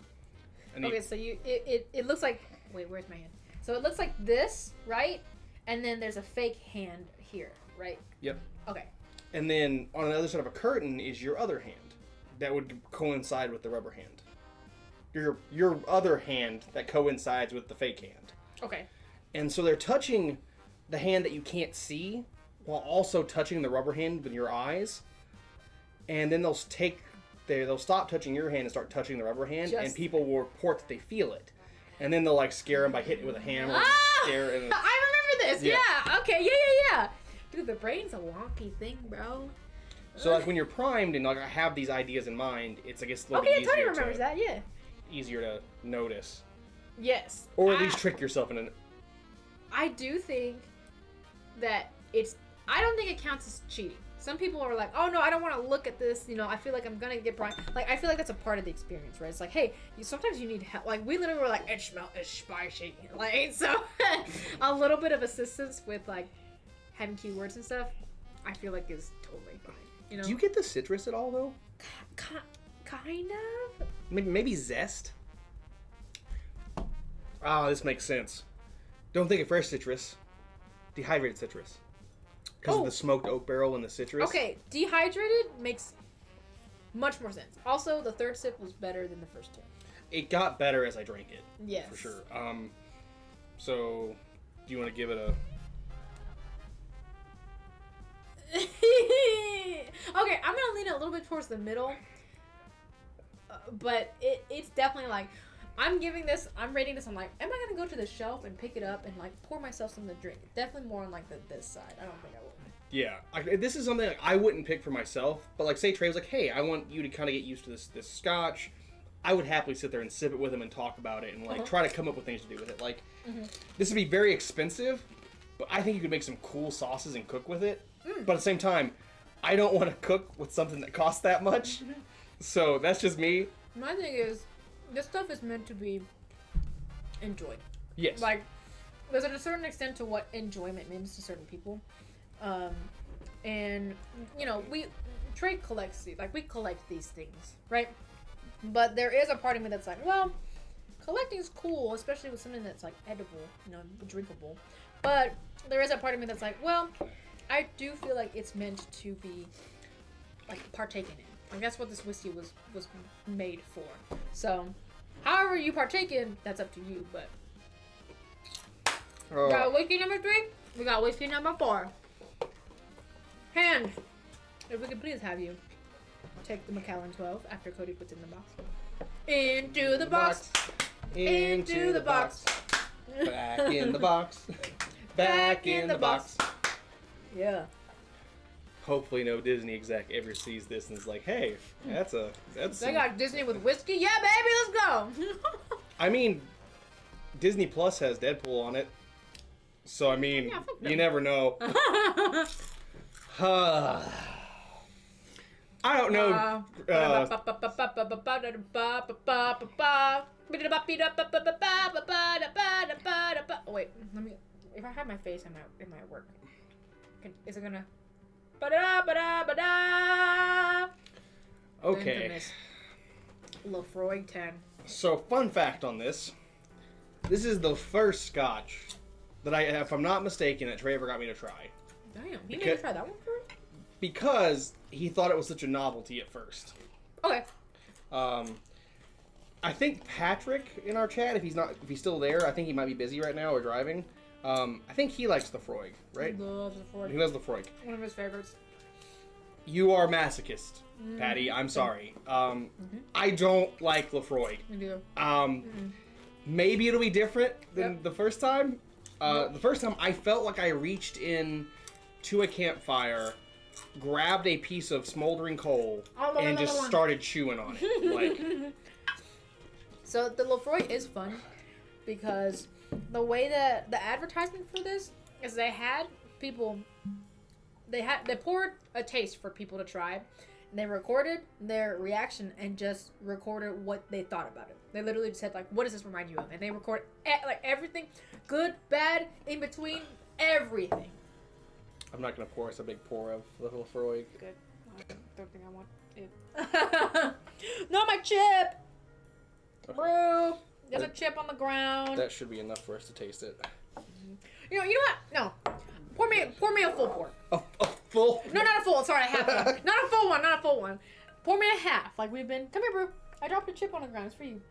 And okay, so it looks like, wait, where's my hand? So it looks like this, right? And then there's a fake hand here, right? Yep. Okay. And then on the other side of a curtain is your other hand that would coincide with the rubber hand. Your other hand that coincides with the fake hand. Okay. And so they're touching the hand that you can't see while also touching the rubber hand with your eyes. And then they'll stop touching your hand and start touching the rubber hand, and people will report that they feel it. And then they'll like scare them by hitting it with a hammer. Scare and I remember this. Yeah. Okay. Yeah. Dude, the brain's a wonky thing, bro. So like when you're primed and like I have these ideas in mind, it's I guess a little bit easier. Okay, I totally remembers that. Yeah. Easier to notice. Yes. Or at least trick yourself in it. I do think that I don't think it counts as cheating. Some people are like, oh no, I don't want to look at this. I feel like I'm gonna get primed. Like I feel like that's a part of the experience, right? It's like, hey, sometimes you need help. Like we literally were like, it's spicy. Like so, a little bit of assistance with like having keywords and stuff, I feel like is totally fine. Do you get the citrus at all though? Kind of. Maybe zest. Ah, this makes sense. Don't think of fresh citrus. Dehydrated citrus. Because of the smoked oak barrel and the citrus. Okay, dehydrated makes much more sense. Also, the third sip was better than the first two. It got better as I drank it. Yes. For sure. So, do you want to give it a... Okay, I'm going to lean it a little bit towards the middle. But it's definitely like... I'm rating this, I'm like, am I going to go to the shelf and pick it up and, like, pour myself something to drink? Definitely more on, like, this side. I don't think I will. Yeah. This is something like, I wouldn't pick for myself, but, like, say Trey was like, hey, I want you to kind of get used to this scotch. I would happily sit there and sip it with him and talk about it and, like, try to come up with things to do with it. Like, this would be very expensive, but I think you could make some cool sauces and cook with it. But at the same time, I don't want to cook with something that costs that much. So, that's just me. My thing is... this stuff is meant to be enjoyed. Yes. Like, there's a certain extent to what enjoyment means to certain people. And, Trey collects these. Like, we collect these things, right? But there is a part of me that's like, well, collecting is cool, especially with something that's, like, edible, drinkable. But there is a part of me that's like, well, I do feel like it's meant to be, like, partaken in. Like, that's what this whiskey was made for. So, however you partake in, that's up to you, but... We got whiskey number 3. We got whiskey number 4. Hand, if we could please have you take the Macallan 12 after Cody puts it in the box. Into the box. Into the box. Back in the box. Back in the box. Yeah. Hopefully no Disney exec ever sees this and is like, hey, that's They got Disney with whiskey? Yeah, baby, let's go! I mean, Disney Plus has Deadpool on it. So, I mean, you never know. I don't know. Wait, let me... If I have my face, it might work. Is it gonna... Okay. Lefroy 10. So, fun fact on this. This is the first scotch that if I'm not mistaken, that Trey ever got me to try. Damn, he made you try that one first? Because he thought it was such a novelty at first. Okay. I think Patrick in our chat, if he's still there, I think he might be busy right now or driving. I think he likes Lefroy, right? He loves Lefroy. He loves Lefroy. One of his favorites. You are masochist, Patty. I'm sorry. I don't like Lefroy. Me neither. Maybe it'll be different than the first time. The first time I felt like I reached in to a campfire, grabbed a piece of smoldering coal, and just started chewing on it. Like, so the Lefroy is fun because the way that the advertisement for this is they poured a taste for people to try, and they recorded their reaction and just recorded what they thought about it. They literally just said, like, what does this remind you of? And they record like everything, good, bad, in between, everything. I'm not gonna pour us a big pour of the Lefroy. Good. I don't think I want it. Not my chip! Okay. Bro, there's a chip on the ground. That should be enough for us to taste it. You know what? No. Pour me a full pour. A full? No, not a full. Sorry, a half one. Not a full one. Pour me a half. Like we've been. Come here, bro. I dropped a chip on the ground. It's for you.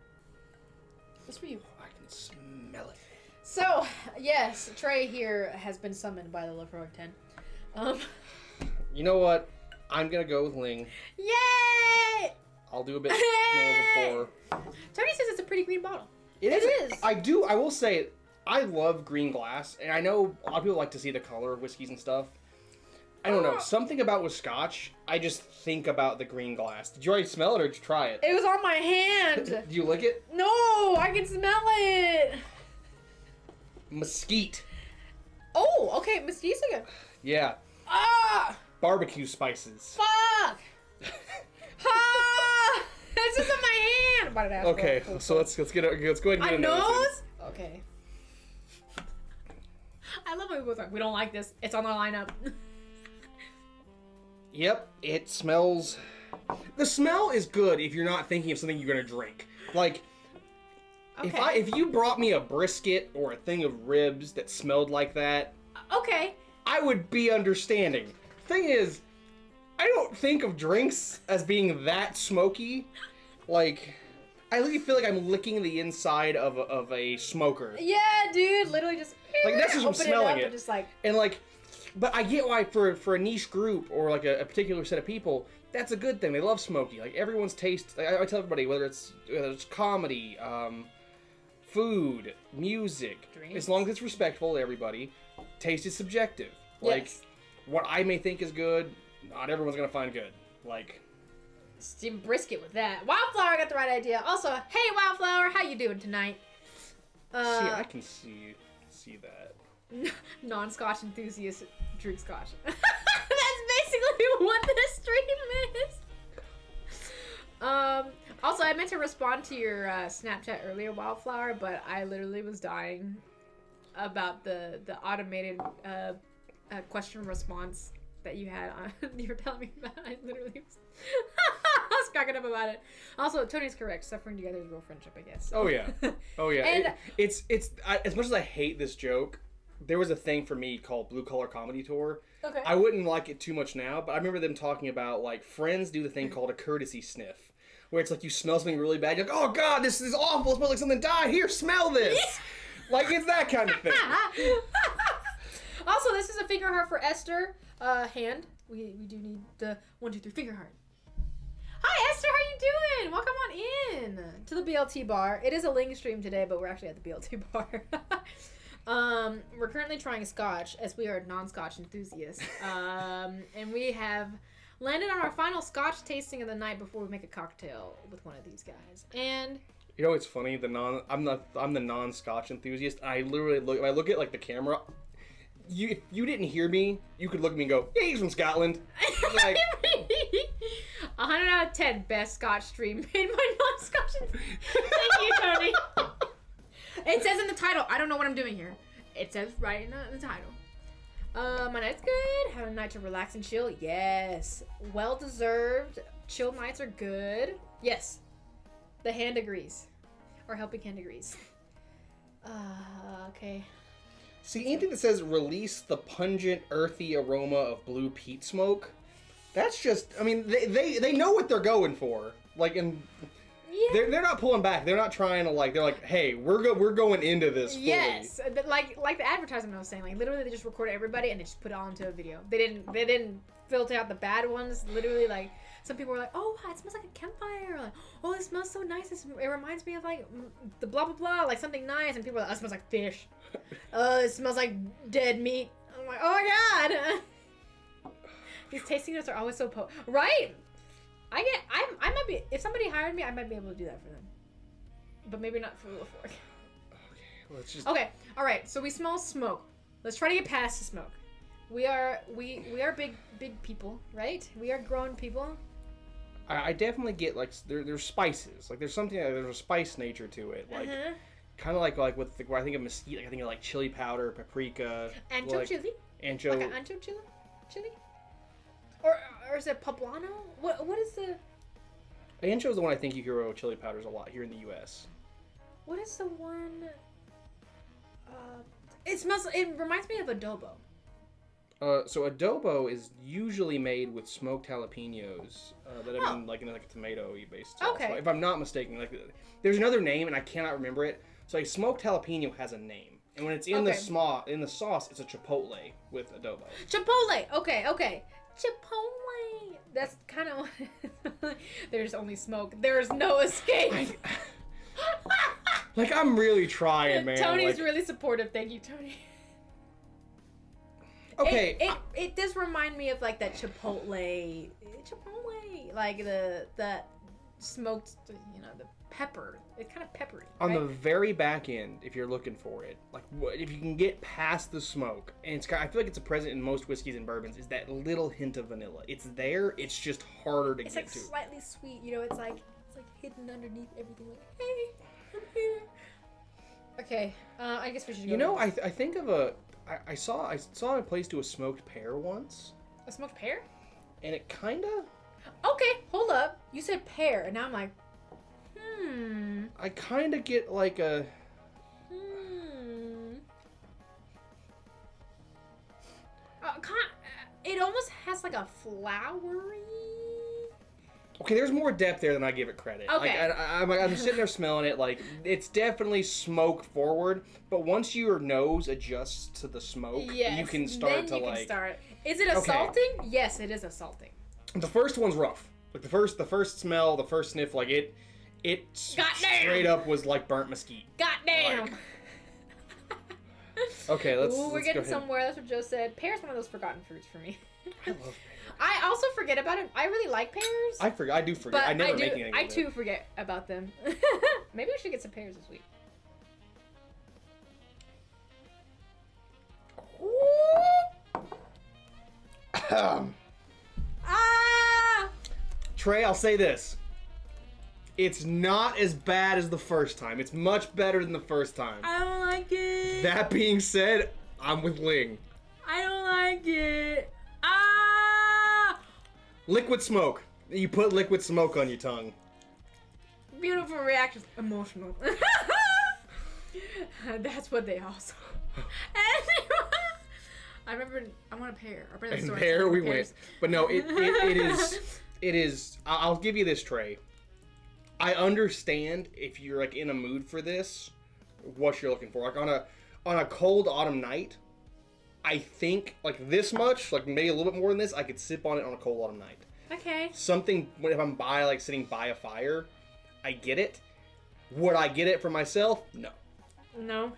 It's for you. I can smell it. So, yes, Trey here has been summoned by the Lefroy tent. You know what? I'm gonna go with Ling. Yay! I'll do a bit more of a pour. Tony says it's a pretty green bottle. It is. I will say, I love green glass, and I know a lot of people like to see the color of whiskeys and stuff. I don't know. Something about with Scotch, I just think about the green glass. Did you already smell it or did you try it? It was on my hand. Did you lick it? No, I can smell it. Mesquite. Oh, okay. Mesquite's again. Yeah. Ah! Barbecue spices. Fuck! Ah! It's just on my hand. About an asshole. Okay, so let's go ahead and get My into this. nose? Okay. I love how we both like, we don't like this. It's on the lineup. Yep, it smells... The smell is good if you're not thinking of something you're gonna drink. Like, Okay. if you brought me a brisket or a thing of ribs that smelled like that, Okay. I would be understanding. Thing is, I don't think of drinks as being that smoky. Like, I really feel like I'm licking the inside of a smoker. Yeah, dude. Literally just... Like, that's just from open smelling up it. And just like... And like, but I get why for a niche group or like a particular set of people, that's a good thing. They love smoky. Like everyone's taste. I tell everybody whether it's comedy, food, music, Drinks. as long as it's respectful to everybody, taste is subjective. Like Yes. what I may think is good, not everyone's gonna find good. Like Steamed brisket with that. Wildflower got the right idea. Also, hey Wildflower, how you doing tonight? see, I can see that. Non-Scotch enthusiast drink Scotch. That's basically what this stream is. Also, I meant to respond to your Snapchat earlier, Wildflower, but I literally was dying about the automated question response that you had on. You were telling me about. I literally was, I was cracking up about it. Also, Tony's correct. Suffering together is real friendship, I guess. So. Oh yeah, oh yeah. And It's as much as I hate this joke, there was a thing for me called Blue Collar Comedy Tour. okay. I wouldn't like it too much now, but I remember them talking about, like, friends do the thing called a courtesy sniff, where it's like you smell something really bad, you're like, oh god, this is awful, it smells like something died, here, smell this! Like, it's that kind of thing. Also, this is a finger heart for Esther. Hand. We do need the 1, 2, 3 finger heart. Hi Esther, how you doing? Welcome on in to the BLT bar. It is a Ling stream today, but we're actually at the BLT bar. We're currently trying Scotch, as we are non-Scotch enthusiasts. And we have landed on our final Scotch tasting of the night before we make a cocktail with one of these guys. And You know, it's funny, I'm the non-Scotch enthusiast. I literally look, I look at, like, the camera. If you didn't hear me, you could look at me and go, yeah, he's from Scotland. Like, 100 out of 10 best Scotch stream made by non-Scotch. Thank you, Tony. It says in the title. I don't know what I'm doing here. It says right in the title. My night's good. Have a night to relax and chill. Yes. Well deserved. Chill nights are good. Yes. The hand agrees. Our helping hand agrees. Okay. See, anything that says release the pungent, earthy aroma of blue peat smoke, that's just, I mean, they know what they're going for. Like, and Yeah. they're not pulling back. They're not trying to, like, they're like, hey, we're going into this fully. Yes, like the advertisement I was saying, like literally they just recorded everybody and they just put it all into a video. They didn't filter out the bad ones. Literally, like some people were like, oh wow, it smells like a campfire. Or like, oh, it smells so nice. It reminds me of like the blah blah blah, like something nice. And people are like, oh, it smells like fish. It smells like dead meat. I'm like, oh my god. These tasting notes are always so right. I might be, if somebody hired me, I might be able to do that for them, but maybe not for Wheel of Fork. Okay, let's just. Okay, all right. So we smell smoke. Let's try to get past the smoke. We are big people, right? We are grown people. I definitely get like there's spices. Like there's something, there's a spice nature to it. Like kind of like with where I think of mesquite. Like I think of like chili powder, paprika, ancho like, chili. Ancho. Like an ancho chili. Or is it poblano? What is the? Ancho is the one I think you hear with chili powders a lot here in the U.S. What is the one? It smells. It reminds me of adobo. So adobo is usually made with smoked jalapenos that have been like in like a tomato-y based sauce. Okay. If I'm not mistaken, like there's another name and I cannot remember it. So a smoked jalapeno has a name, and when it's in the sauce, it's a chipotle with adobo. Chipotle. Okay. Chipotle. That's kind of what. There's only smoke. There's no escape. Like I'm really trying, man. Tony's like, really supportive. Thank you, Tony. Okay. It does remind me of like that chipotle, like the smoked, the pepper. It's kind of peppery. On right? the very back end, if you're looking for it, like if you can get past the smoke, and I feel like it's a present in most whiskeys and bourbons, is that little hint of vanilla. It's there. It's just harder to get to. It's like slightly sweet. It's like hidden underneath everything. Like, hey, I'm here. Okay, I guess we should go. I think of I saw a place do a smoked pear once. A smoked pear? And it kind of. Okay, hold up. You said pear, and now I'm like, I kind of get like a. It almost has like a flowery. Okay, there's more depth there than I give it credit. Okay. Like, I'm sitting there smelling it. Like it's definitely smoke forward, but once your nose adjusts to the smoke, you can start to like. Is it assaulting? Yes, it is assaulting. The first one's rough. Like the first smell, the first sniff, like it straight up was like burnt mesquite. Goddamn. Like, okay, let's. Ooh, we're let's getting go somewhere. That's what Joe said. Pear's one of those forgotten fruits for me. I love pears. I also forget about it. I really like pears. I do forget. I never make anything. I too forget about them. Maybe we should get some pears this week. Trey, I'll say this. It's not as bad as the first time. It's much better than the first time. I don't like it. That being said, I'm with Ling. I don't like it. Liquid smoke. You put liquid smoke on your tongue. Beautiful reactions. Emotional. That's what they also. I remember. I want a pear. And there we went. But no, it is. I'll give you this, Trey. I understand if you're like in a mood for this, what you're looking for. Like on a cold autumn night, I think like this much, like maybe a little bit more than this, I could sip on it on a cold autumn night. Okay. Something if I'm sitting by a fire, I get it. Would I get it for myself? No. No.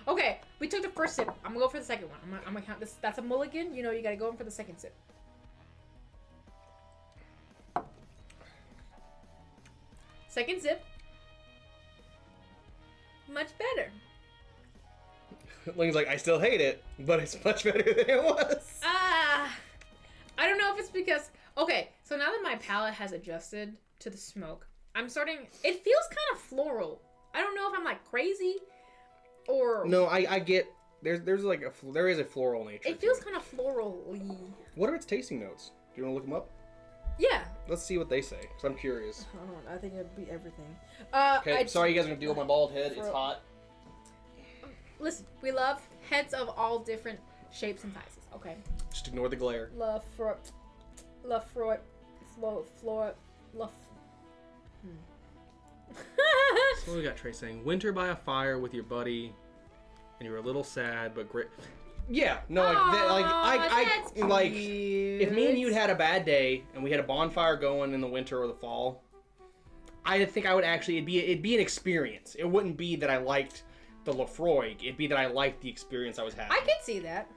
Okay, we took the first sip. I'm gonna go for the second one. I'm gonna count this. That's a mulligan. You gotta go in for the second sip. Second sip. Much better. Ling's like, I still hate it, but it's much better than it was. I don't know if it's because... Okay, so now that my palate has adjusted to the smoke, I'm starting... It feels kind of floral. I don't know if I'm like crazy or... No, I get... There is a floral nature. It feels kind of floral-y. What are its tasting notes? Do you want to look them up? Yeah. Let's see what they say, because I'm curious. I think it'd be everything. Okay, sorry you guys are going to deal with my bald head. It's hot. Listen, we love heads of all different shapes and sizes. Okay. Just ignore the glare. Love Freud. So what we got Trey saying, winter by a fire with your buddy, and you were a little sad, but great. Yeah, no, like, Aww, like, cute. if me and you'd had a bad day and we had a bonfire going in the winter or the fall, I think I would actually, it'd be an experience. It wouldn't be that I liked the Lefroy. It'd be that I liked the experience I was having. I can see that.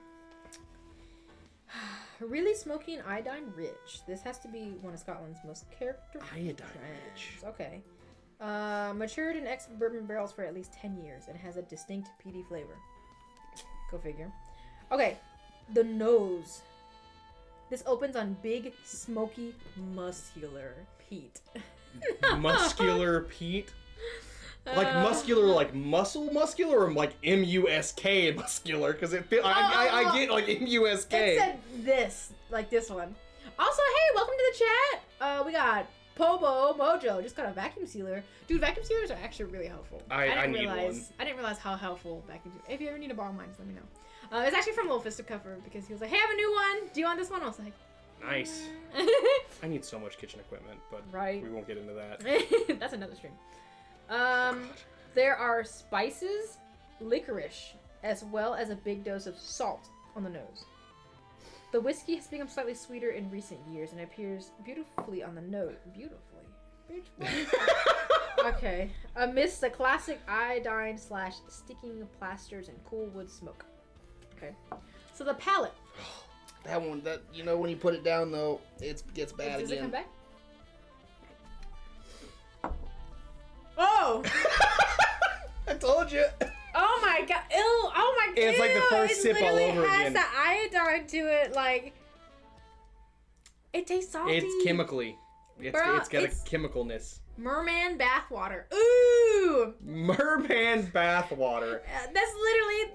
Really smoky and iodine rich. This has to be one of Scotland's most characteristic. Iodine rich. Okay. Matured in ex-bourbon barrels for at least 10 years and has a distinct peaty flavor. Go figure. Okay, the nose. This opens on big, smoky, muscular peat. Muscular peat? Like muscular, like muscular, or like M-U-S-K muscular? Because it feel I get like M-U-S-K. It said this, like this one. Also, hey, welcome to the chat. We got Pobo Mojo. Just got a vacuum sealer. Dude, vacuum sealers are actually really helpful. I need one. I didn't realize how helpful vacuum sealers. If you ever need to borrow mine, just let me know. It's actually from Little Fisticuffler because he was like, hey, I have a new one. Do you want this one? I was like, nice. I need so much kitchen equipment, but we won't get into that. That's another stream. There are spices, licorice, as well as a big dose of salt on the nose. The whiskey has become slightly sweeter in recent years and appears beautifully on the nose. Beautifully. Okay. Amidst the classic iodine / sticking plasters and cool wood smoke. Okay. So the palate. That one, when you put it down though, it gets bad again. Does it come back? Oh! I told you. Oh my god! Ew! Oh my god! It's like the first sip all over It has again. the iodine to it, like it tastes salty. It's chemically. It's got a chemicalness. Merman bathwater. Ooh! Merman bathwater. That's literally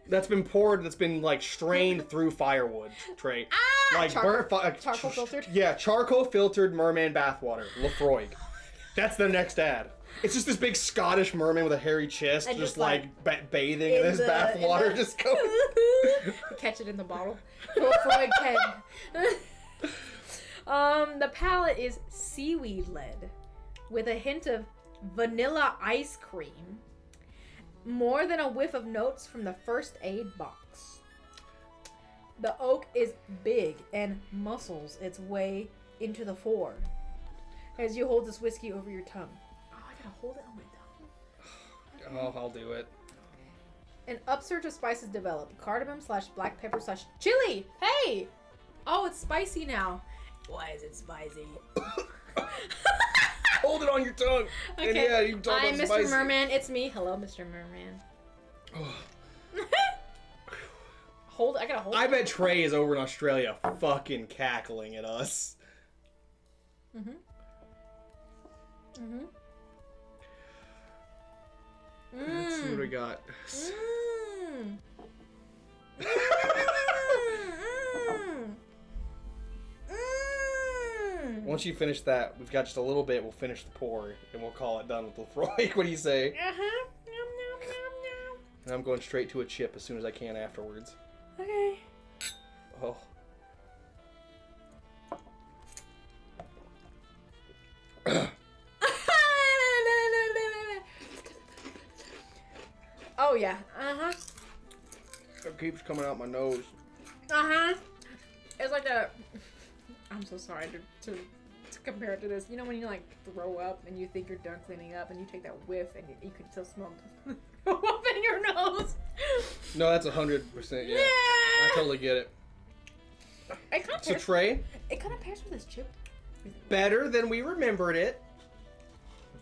That's been poured. That's been like strained through firewood, Trey. Ah! Like charcoal filtered. Yeah, charcoal filtered merman bathwater. Lefroy. That's the next ad. It's just this big Scottish merman with a hairy chest, And just like bathing in this bathwater, just going. Catch it in the bottle. Lefroy pen. The palate is seaweed led, with a hint of vanilla ice cream. More than a whiff of notes from the first aid box. The oak is big and muscles its way into the fore as you hold this whiskey over your tongue. Oh, I gotta hold it on my tongue. Oh, I'll do it. An upsurge of spices develop. Cardamom / black pepper / chili. Hey! Oh, it's spicy now. Why is it spicy? Hold it on your tongue. Okay. And yeah, you talk I'm about Mr. spicy. Merman. It's me. Hello, Mr. Merman. I gotta hold it. I bet Trey is over in Australia fucking cackling at us. Mm-hmm. Mm-hmm. Let's see what we got. Mm. Once you finish that, we've got just a little bit. We'll finish the pour, and we'll call it done with Lefroy. What do you say? Uh-huh. Nom, nom, nom, nom. And I'm going straight to a chip as soon as I can afterwards. Okay. Oh. Oh, yeah. Uh-huh. It keeps coming out my nose. Uh-huh. It's like a... I'm so sorry to compare it to this. You know when you like throw up and you think you're done cleaning up and you take that whiff and you can still smell it go up in your nose? No, that's 100%. Yeah. I totally get it. So Trey, it kind of pairs with this chip. better than we remembered it.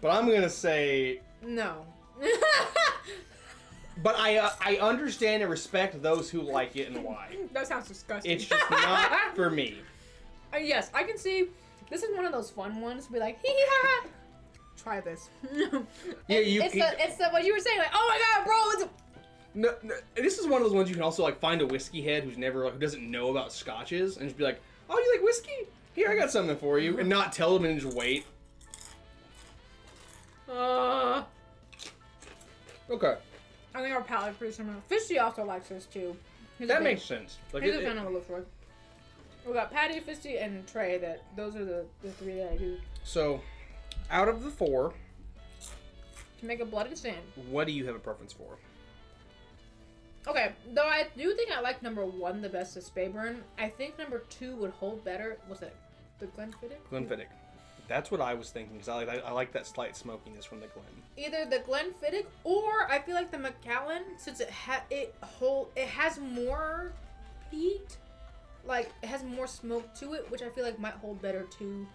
But I'm gonna say No. But I understand and respect those who like it and why. That sounds disgusting. It's just not for me. Yes, I can see. This is one of those fun ones. Be like, hee hee ha ha. Try this. Yeah, It's the what you were saying. Like, oh my god, bro, it's. No, this is one of those ones you can also like find a whiskey head who doesn't know about scotches and just be like, oh, you like whiskey? Here, I got something for you, and not tell them and just wait. Okay. I think our palate's pretty similar. Fishy also likes this too. That makes sense. Like He's a fan of LaFroy. We got Patty, Fisty, and Trey. Those are the three that I do. So, out of the 4, To make a bloody sand. what do you have a preference for? Okay, though I do think I like number 1 the best of Spayburn. I think number 2 would hold better. What's that? The Glenfiddich? Glenfiddich. That's what I was thinking, because I like that slight smokiness from the Glen. Either the Glenfiddich or I feel like the Macallan, since it has more peat. Like, it has more smoke to it, which I feel like might hold better too.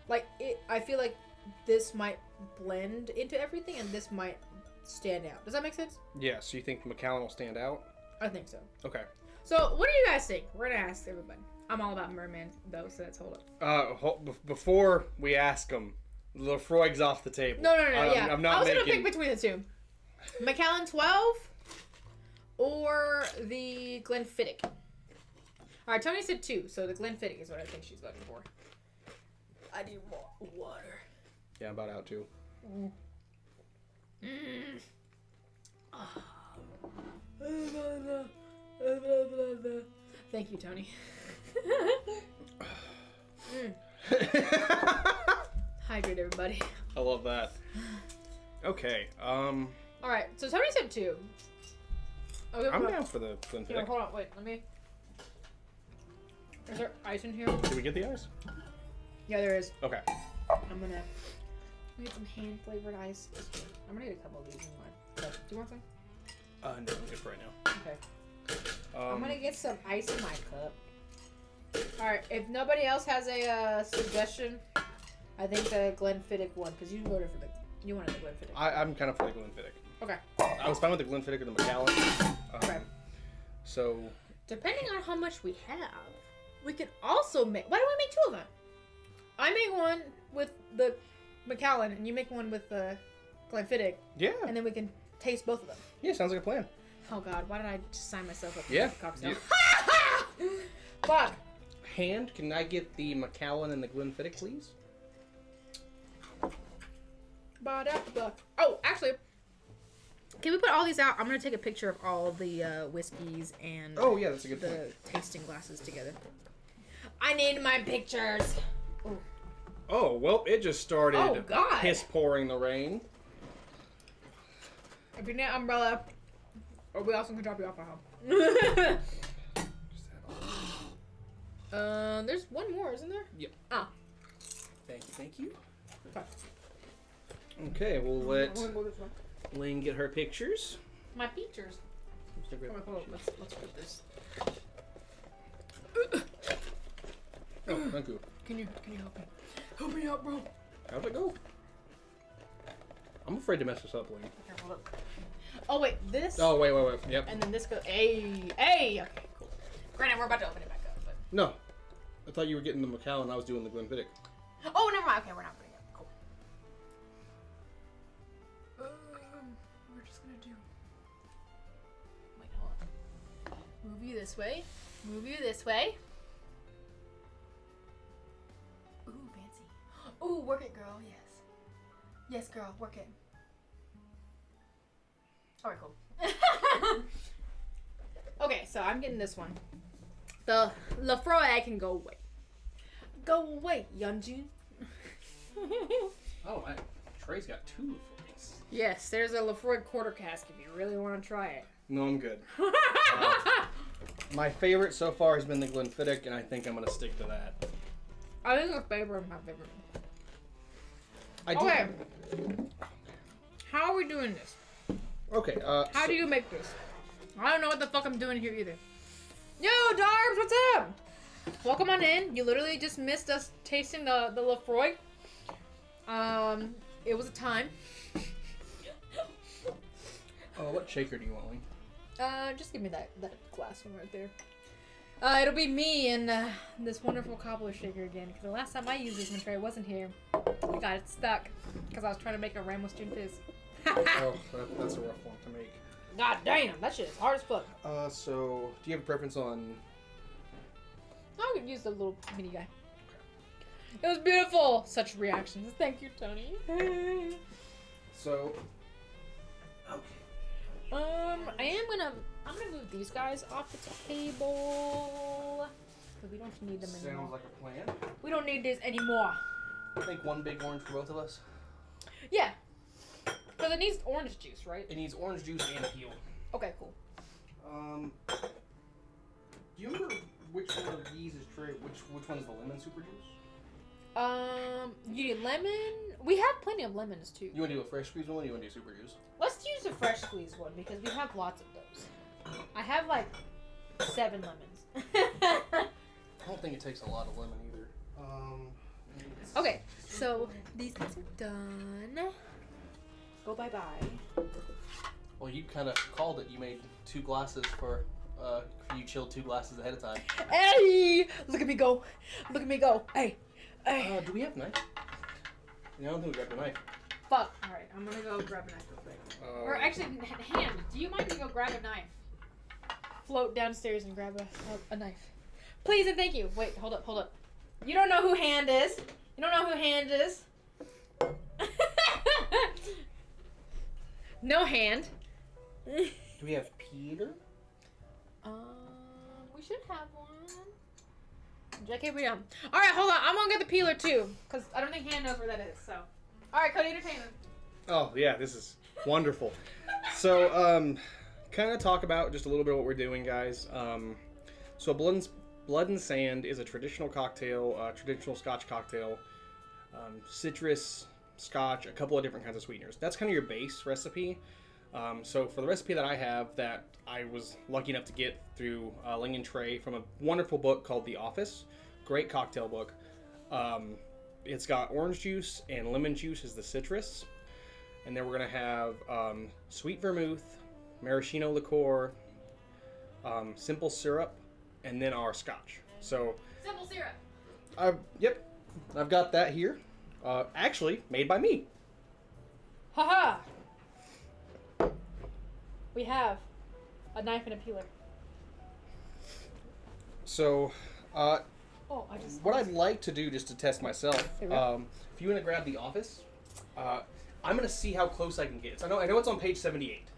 Like, I feel like this might blend into everything and this might stand out. Does that make sense? Yeah, so you think Macallan will stand out? I think so. Okay. So, what do you guys think? We're gonna ask everybody. I'm all about merman, though, so let's hold up. Before we ask them, Lefroy's off the table. No, yeah. I'm not I was making... gonna pick between the two. Macallan 12 or the Glenfiddich. Alright, Tony said 2, so the Glenfiddich is what I think she's looking for. I need more water. Yeah, I'm about out too. Thank you, Tony. Hydrate, everybody. I love that. Okay, Alright, so Tony said 2. Okay, I'm down for the Glenfiddich. Here, hold on, wait, let me... Is there ice in here? Did we get the ice? Yeah, there is. Okay. I'm gonna get some hand-flavored ice. I'm gonna get a couple of these in mine. So, do you want some? No, I'm good for right now. Okay. I'm gonna get some ice in my cup. Alright, if nobody else has a suggestion, I think the Glenfiddich one, because you voted for you wanted the Glenfiddich. I'm kind of for the Glenfiddich. Okay. I was fine with the Glenfiddich or the Macallan. Okay. So... Depending on how much we have, we could also make... Why don't we make 2 of them? I make one with the Macallan, and you make one with the Glenfiddich. Yeah. And then we can taste both of them. Yeah, sounds like a plan. Oh God, why did I just sign myself up for Yeah. the cocktail? Fuck. Hand, can I get the Macallan and the Glenfiddich, please? Oh, actually, can we put all these out? I'm gonna take a picture of all the whiskeys and Oh yeah, that's a good the point. tasting glasses together. I need my pictures. Ooh. Oh, well, it just started Oh, God. piss pouring the rain. If you need an umbrella, or we also can drop you off at home. There's one more, isn't there? Yep. Ah. Thank you. Okay. Okay, we'll let I'm gonna go this way. Ling get her pictures. My pictures. Hold on, let's put this. Oh, thank you. Can you help me? Help me out, bro. How'd it go? I'm afraid to mess this up, Ling. Here, hold up. Oh wait, this. Oh, wait. Yep. And then this goes. Hey. Okay, cool. Granted, we're about to open it back up, but. No. I thought you were getting the Macallan. I was doing the Glenfiddich. Oh, never mind. Okay, we're not putting it. Cool. We're just gonna do. Wait, hold on. Move you this way. Move you this way. Ooh, fancy. Ooh, work it, girl. Yes. Yes, girl. Work it. Alright, cool. Okay, so I'm getting this one. The Lefroy can go away. Go away, Yeonjun. Oh, man. Trey's got 2 Lefroys. Yes, there's a Lefroy quarter cask if you really want to try it. No, I'm good. My favorite so far has been the Glenfiddich, and I think I'm going to stick to that. I think the favorite is my favorite. I do. Okay. How are we doing this? Okay. How do you make this? I don't know what the fuck I'm doing here either. Yo, Darbs, what's up? Welcome on in. You literally just missed us tasting the Lefroy. It was a time. Oh, what shaker do you want, Ling? Just give me that glass one right there. It'll be me and this wonderful cobbler shaker again. Because the last time I used this one, Trey wasn't here. I got it stuck because I was trying to make a Ramos Gin Fizz. Oh, that's a rough one to make. God damn, that shit is hard as fuck. So, do you have a preference on... I could use the little mini guy. It was beautiful. Such reactions. Thank you, Tony. So, I'm gonna move these guys off the table. Because we don't need them anymore. Sounds like a plan. We don't need this anymore. I think one big orange for both of us. Yeah. Because it needs orange juice, right? It needs orange juice and peel. Okay, cool. Do you remember which one of these is which one's the lemon super juice? You need lemon? We have plenty of lemons too. You want to do a fresh squeeze one or you want to do super juice? Let's use the fresh squeeze one because we have lots of those. I have like 7 lemons. I don't think it takes a lot of lemon either. Okay, so these guys are done. Go bye-bye. Well, you kind of called it. You made 2 glasses for, you chilled 2 glasses ahead of time. Hey! Look at me go. Look at me go. Hey. Hey. Do we have a knife? Yeah, I don't think we grabbed a knife. Fuck. Alright, I'm gonna go grab a knife real quick. Or actually, hand. Do you mind me go grab a knife? Float downstairs and grab a knife. Please and thank you. Wait, hold up. You don't know who Hand is. You don't know who Hand is. No Hand. Do we have Peter? We should have one. Jackie, we don't. Alright, hold on. I'm gonna get the peeler too. Because I don't think Hand knows where that is, so. Alright, Cody, entertain him. Oh, yeah, this is wonderful. So, kind of talk about just a little bit of what we're doing, guys. So Blood and Sand is a traditional cocktail, traditional Scotch cocktail. Citrus, Scotch, a couple of different kinds of sweeteners. That's kind of your base recipe. So for the recipe that I have that I was lucky enough to get through Ling and Trey from a wonderful book called The Office. Great cocktail book. It's got orange juice and lemon juice as the citrus. And then we're going to have sweet vermouth, maraschino liqueur, simple syrup, and then our Scotch. So Simple syrup. Yep, I've got that here. Actually, made by me. Haha! We have a knife and a peeler. So, what I'd I'd like to do just to test myself, if you want to grab The Office, I'm going to see how close I can get. So I know it's on page 78.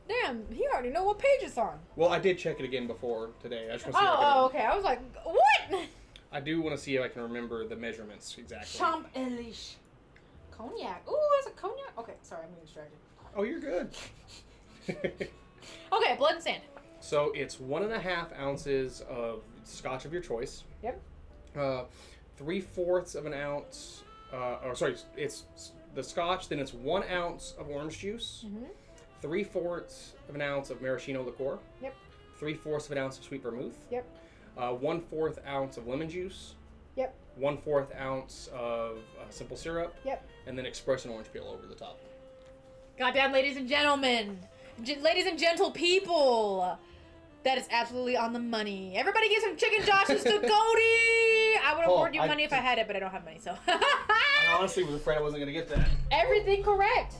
Damn, he already know what page it's on. Well, I did check it again before today. I just want to see if I can, okay. I was like, what? I do want to see if I can remember the measurements exactly. Champ Elish. Cognac. Ooh, that's a cognac? Okay, sorry, I'm getting distracted. Oh, you're good. Okay, Blood and Sand. So it's 1.5 ounces of Scotch of your choice. Yep. 3/4 of an ounce. It's the Scotch. Then it's 1 ounce of orange juice. 3/4 of an ounce of maraschino liqueur. Yep. 3/4 of an ounce of sweet vermouth. Yep. 1/4 ounce of lemon juice. Yep. 1/4 ounce of simple syrup. Yep. And then express and orange peel over the top. Goddamn, ladies and gentlemen. Ladies and gentle people. That is absolutely on the money. Everybody give some chicken joshes to Cody! I would have awarded you money if I had it, but I don't have money, so. I honestly was afraid I wasn't going to get that. Everything correct.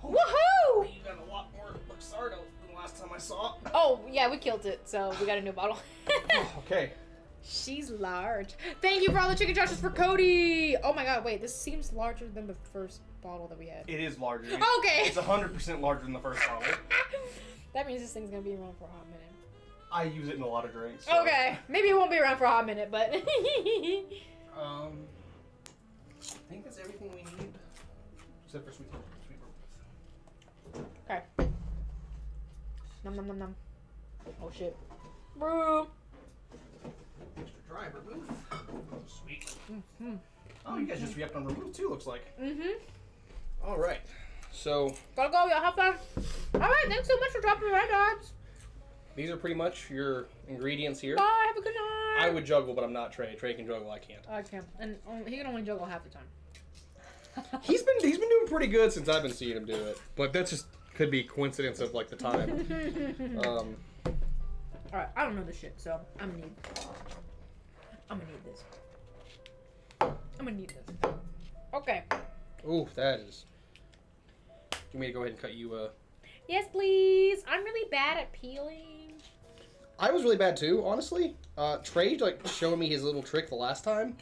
Woohoo! You got a lot more Luxardo than the last time I saw it. Oh, yeah, we killed it, so we got a new bottle. Okay. She's large. Thank you for all the chicken joshes for Cody! Oh my god, wait, this seems larger than the first bottle that we had. It is larger. Okay. It's 100% larger than the first bottle. That means this thing's gonna be around for a hot minute. I use it in a lot of drinks. So. Okay. Maybe it won't be around for a hot minute, but... I think that's everything we need. Except for sweet vermouth. Okay. Nom nom nom nom. Oh shit. Bro. Extra dry vermouth. Sweet. Oh, you guys just re-upped on vermouth too, looks like. Alright. So... Gotta go, y'all have fun. Alright, thanks so much for dropping by, guys. These are pretty much your ingredients here. Bye, have a good night. I would juggle, but I'm not Trey. Trey can juggle, I can't. I can. And he can only juggle half the time. He's been doing pretty good since I've been seeing him do it. But that just could be coincidence of like the time. Alright, I don't know this shit, so I'm gonna need this. I'm gonna need this. Okay. Ooh, that is... Do you want me to go ahead and cut you Yes, please. I'm really bad at peeling. I was really bad too, honestly. Trey, like, showing me his little trick the last time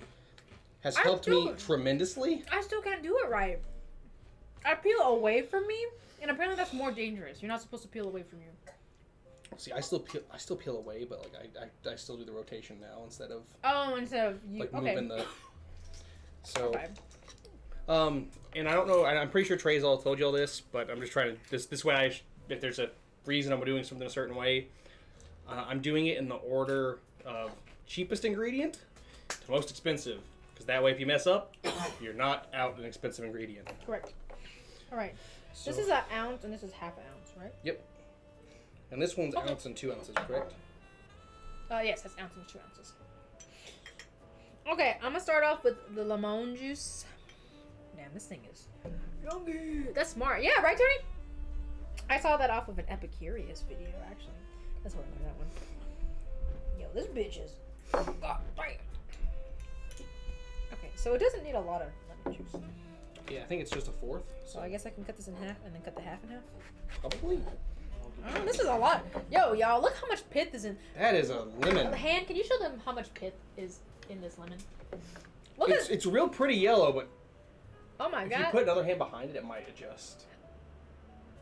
has helped me tremendously. I still can't do it right. I peel away from me, and apparently that's more dangerous. You're not supposed to peel away from you. See, I still peel away, but like I still do the rotation now instead of Instead of you. like Okay. moving the. So. Okay. And I don't know. I'm pretty sure Trey's all told you all this, but I'm just trying to this way. If there's a reason I'm doing something a certain way, I'm doing it in the order of cheapest ingredient to most expensive, because that way if you mess up, you're not out an expensive ingredient. Correct. All right. So, This is an ounce, and this is half an ounce, right? Yep. And this one's ounce and 2 ounces, correct? Yes, that's ounce and 2 ounces. Okay, I'm gonna start off with the lemon juice. Damn, this thing is yummy. That's smart. Yeah, right, Tony? I saw that off of an Epicurious video, actually. That's where I learned that one. Yo, this bitch is... God damn. Okay, so it doesn't need a lot of lemon juice. Yeah, I think it's just a fourth. So I guess I can cut this in half and then cut the half in half. Probably. Oh, this is a lot. Yo, y'all, look how much pith is in... That is a lemon. The hand, can you show them how much pith is in this lemon? Look It's real pretty yellow, but oh my if god. you put another hand behind it, it might adjust.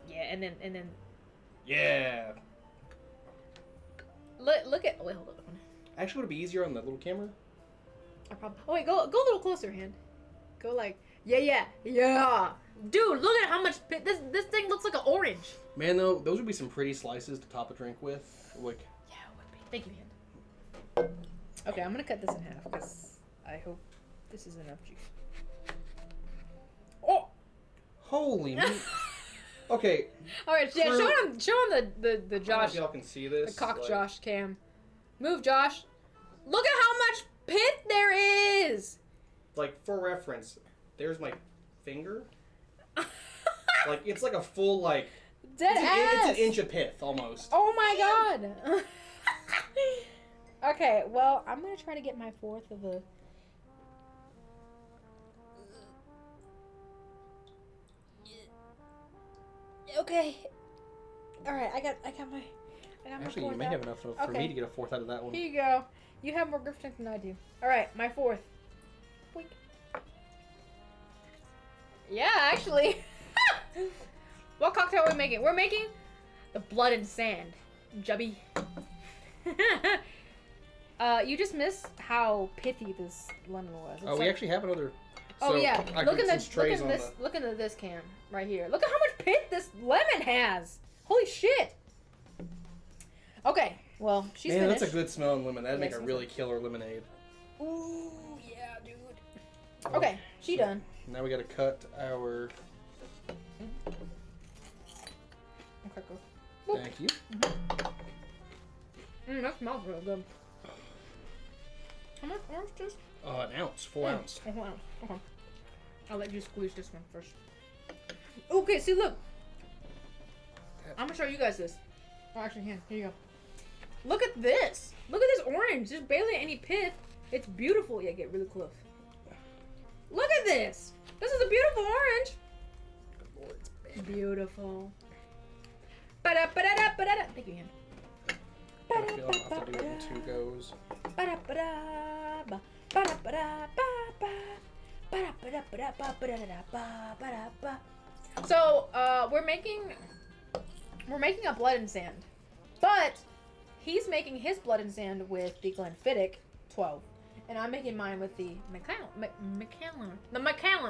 Yeah, and then Yeah. look at. Wait, hold on. Actually, would it be easier on the little camera? I probably. Oh wait, go a little closer, hand. Go like yeah. Dude, look at how much pith. This thing looks like an orange. Man, though, those would be some pretty slices to top a drink with. Like. Yeah, it would be. Thank you, hand. Okay, I'm gonna cut this in half because I hope this is enough juice. Oh. Holy. Okay. All right, yeah. Show him the Josh. I don't know if y'all can see this. The cock like, Josh cam. Move, Josh. Look at how much pith there is. Like, for reference, there's my finger. Like, it's like a full, like... Dead ass. It's an inch of pith, almost. Oh my god. Okay, well, I'm going to try to get my fourth of a... Okay. Alright, I got my Actually, fourth you may out. have enough for me to get a fourth out of that one. Here you go. You have more grip strength than I do. Alright, my fourth. Boink. Yeah, actually. What cocktail are we making? We're making the blood and sand. Jubby. You just missed how pithy this lemon was. It's We actually have another... Oh so yeah, look at this the... look into this cam right here. Look at how much pith this lemon has. Holy shit. Okay, well, she's Man, finished. that's a good smelling lemon. That'd Yeah, make a really killer lemonade. Ooh, yeah, dude. Okay, she done. Now we gotta cut our... Okay, go. Boop. Thank you. That smells real good. How much orange juice? An ounce, 4 ounce. Oh, wow. Okay. I'll let you squeeze this one first. Okay, see, look. I'm gonna show you guys this. Oh, actually, here you go. Look at this. Look at this orange. There's barely any pith. It's beautiful. Yeah, get really close. Look at this. This is a beautiful orange. Good Lord, it's bad. Beautiful. Ba-da-ba-da-da-ba-da-da. Thank you, Ian. I feel I'll have to do it in 2 goes. Ba-da-ba-da-ba. Ba-da-ba-da-ba-ba. Ba-da-ba-da-ba-da-ba-ba-da-ba-ba-ba. So, we're making a blood and sand, but he's making his blood and sand with the Glenfiddich 12, and I'm making mine with the Macallan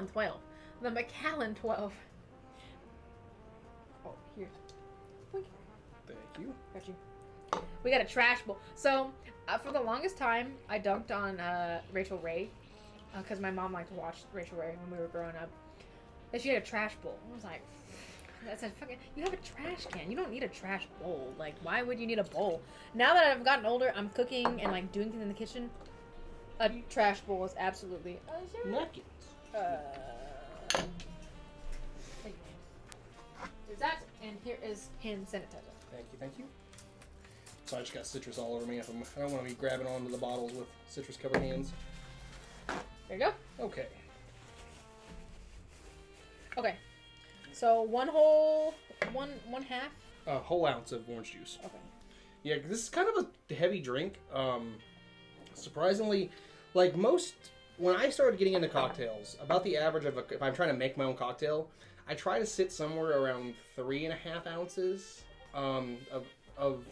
12. The Macallan 12. Oh, here. Thank you. Got you. We got a trash bowl. So, for the longest time, I dunked on Rachel Ray, because my mom liked to watch Rachel Ray when we were growing up. And she had a trash bowl. I was like, I said, fucking, you have a trash can. You don't need a trash bowl. Like, why would you need a bowl? Now that I've gotten older, I'm cooking and, like, doing things in the kitchen. A trash bowl is absolutely... Napkins. Is that, and here is hand sanitizer. Thank you. So I just got citrus all over me. I don't want to be grabbing onto the bottles with citrus-covered hands. There you go. Okay. Okay. So one whole, one half. A whole ounce of orange juice. Okay. Yeah, 'cause this is kind of a heavy drink. Surprisingly, like most when I started getting into cocktails, about the average of if I'm trying to make my own cocktail, I try to sit somewhere around 3.5 ounces of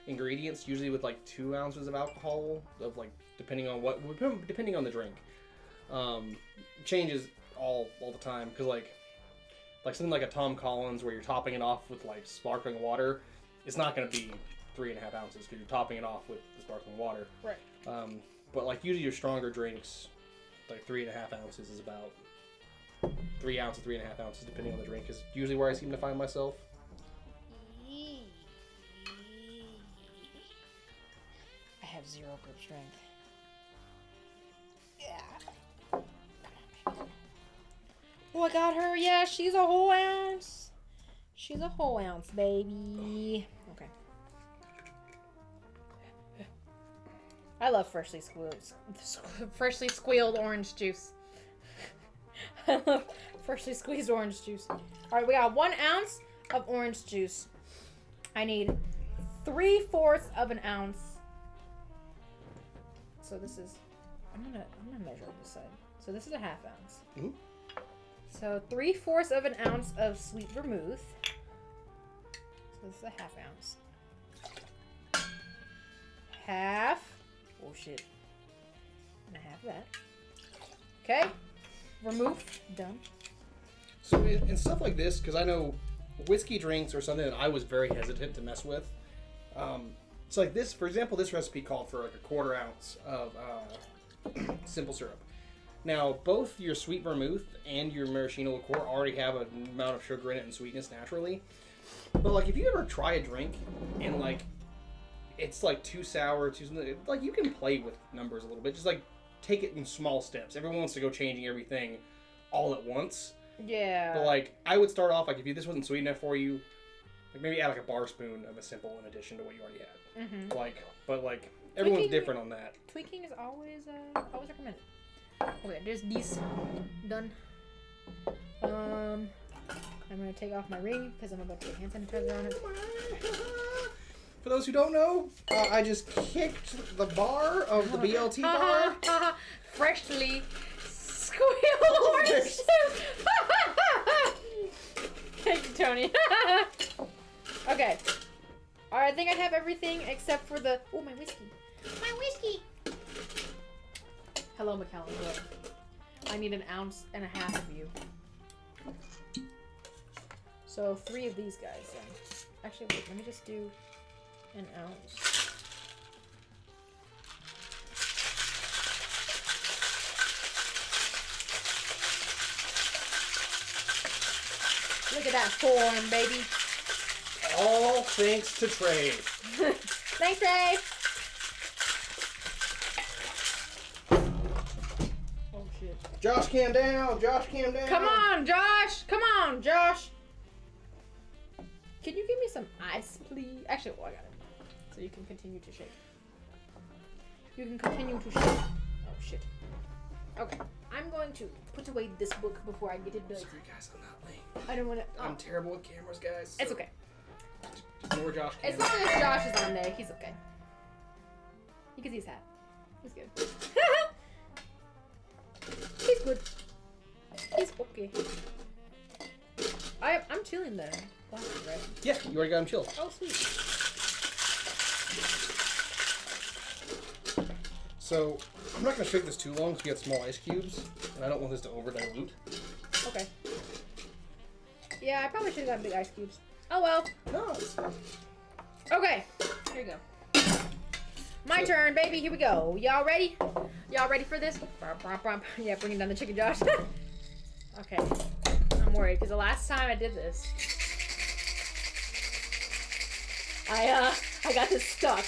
ingredients, usually with like 2 ounces of alcohol, of like depending on the drink. Changes all the time because like something like a Tom Collins where you're topping it off with like sparkling water, it's not going to be 3.5 ounces because you're topping it off with the sparkling water. Right. But like usually your stronger drinks, like 3.5 ounces is about 3 ounces, 3.5 ounces, depending on the drink, is usually where I seem to find myself. I have 0 grip strength. Yeah. Oh, I got her. Yeah, she's a whole ounce. She's a whole ounce, baby. Okay. I love freshly squealed orange juice. I love freshly squeezed orange juice. All right, we got 1 ounce of orange juice. I need 3/4 of an ounce. So this is, I'm gonna measure on this side. So this is a 1/2 ounce. Mm-hmm. So 3/4 of an ounce of sweet vermouth. So this is a 1/2 ounce. Half. Oh shit. And 1/2 of that. Okay. Vermouth done. So in stuff like this, because I know whiskey drinks are something that I was very hesitant to mess with. So like this, for example, this recipe called for like a 1/4 ounce of simple syrup. Now, both your sweet vermouth and your maraschino liqueur already have an amount of sugar in it and sweetness naturally. But like, if you ever try a drink and like it's like too sour, too something, like you can play with numbers a little bit. Just like take it in small steps. Everyone wants to go changing everything all at once. Yeah. But like, I would start off like if this wasn't sweet enough for you, like maybe add like a bar spoon of a simple in addition to what you already had. Mm-hmm. Like, but like everyone's different on that. Tweaking is always recommended. Okay, there's these done. I'm gonna take off my ring because I'm about to get hand sanitizer on it. For those who don't know, I just kicked the bar of the BLT bar. Freshly squealed orange juice. Thank you, Tony. Okay. Alright, I think I have everything except for the... Oh, my whiskey. My whiskey! Hello, McKellen. Look. I need 1.5 ounces of you. So, 3 of these guys, then. Actually, wait, let me just do 1 ounce. Look at that form, baby. All thanks to Trey. Thanks, Trey. Oh, shit. Josh, calm down. Josh, calm down. Come on, Josh. Come on, Josh. Can you give me some ice, please? Actually, well, I got it. So you can continue to shake. You can continue to shake. Oh, shit. Okay. I'm going to put away this book before I get it done. Sorry, guys, I'm not late. I don't want to... I'm terrible with cameras, guys. It's okay. Ignore Josh. As long as Josh is on there, he's okay. You can see his hat. He's good. He's good. He's okay. I'm chilling the glasses, right? Yeah, you already got him chilled. Oh, sweet. So, I'm not going to shake this too long because we have small ice cubes, and I don't want this to over dilute. Okay. Yeah, I probably should have gotten big ice cubes. Oh well. No. Okay. Here you go. My turn, baby. Here we go. Y'all ready? Y'all ready for this? Yeah, bringing down the chicken, Josh. Okay. I'm worried because the last time I did this, I got this stuck.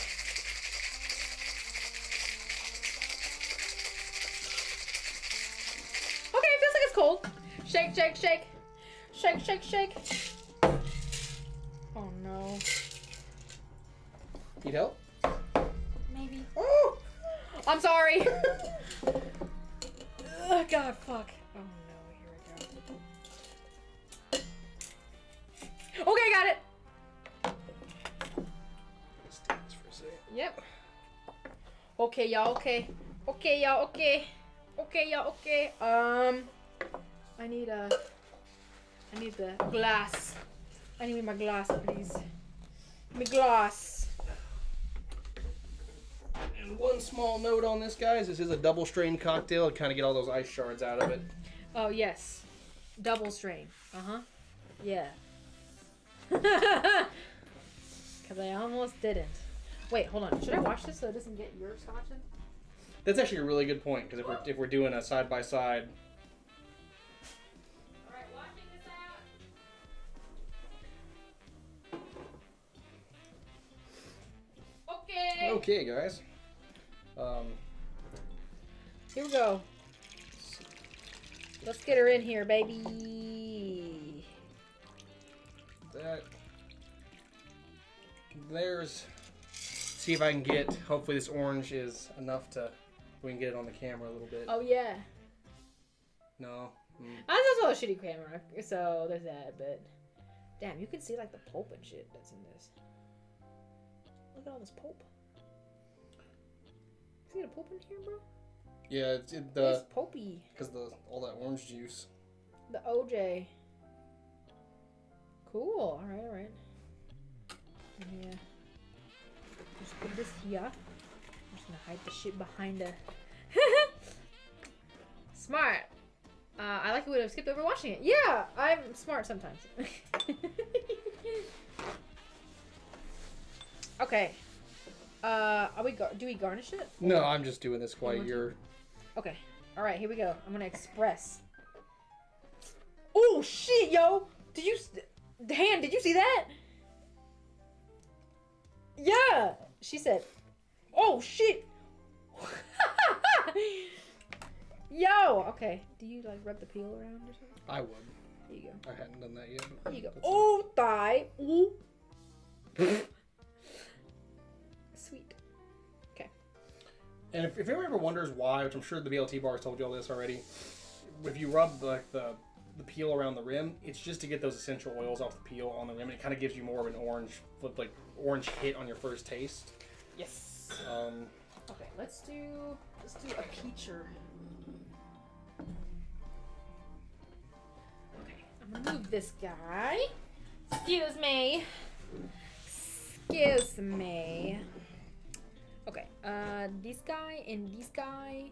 Okay, it feels like it's cold. Shake, shake, shake. Shake, shake, shake. Oh no. Need help? Maybe. Oh! I'm sorry. Oh, God, fuck. Oh no, here we go. Okay, got it. Let's do this for a second. Yep. Okay, y'all, okay. Okay, y'all, okay. Okay, y'all. Okay. I need the glass. I need my glass, please. My glass. And one small note on this, guys. This is a double strain cocktail to kind of get all those ice shards out of it. Oh, yes. Double strain. Uh-huh. Yeah. Because I almost didn't. Wait, hold on. Should I wash this so it doesn't get your scotch in? That's actually a really good point, because if we're doing a side-by-side... Alright, washing this out. Okay. Okay, guys. Here we go. Let's get her in here, baby. There's... See if I can get... Hopefully this orange is enough to... We can get it on the camera a little bit. Oh, yeah. No. That's also a shitty camera, so there's that, but... Damn, you can see, like, the pulp and shit that's in this. Look at all this pulp. See the pulp in here, bro? Yeah, It's pulpy. Because all that orange juice. The OJ. Cool. Alright. Yeah. Just put this here. I'm just gonna hide the shit behind the... Smart. I like it when I skipped over watching it. Yeah, I'm smart sometimes. Okay. Do we garnish it? No, I'm just doing this while you're... Okay. Alright, here we go. I'm gonna express. Oh, shit, yo! Did you see that? Yeah! She said, oh, shit! Yo! Okay. Do you, like, rub the peel around or something? I would. There you go. I hadn't done that yet. There you go. Oh, thigh. Ooh. Sweet. Okay. And if anyone ever wonders why, which I'm sure the BLT bar has told you all this already, if you rub the peel around the rim, it's just to get those essential oils off the peel on the rim, and it kind of gives you more of an orange hit on your first taste. Yes. Okay, let's do a peacher. Okay, I'm gonna move this guy. Excuse me. Okay, this guy and this guy.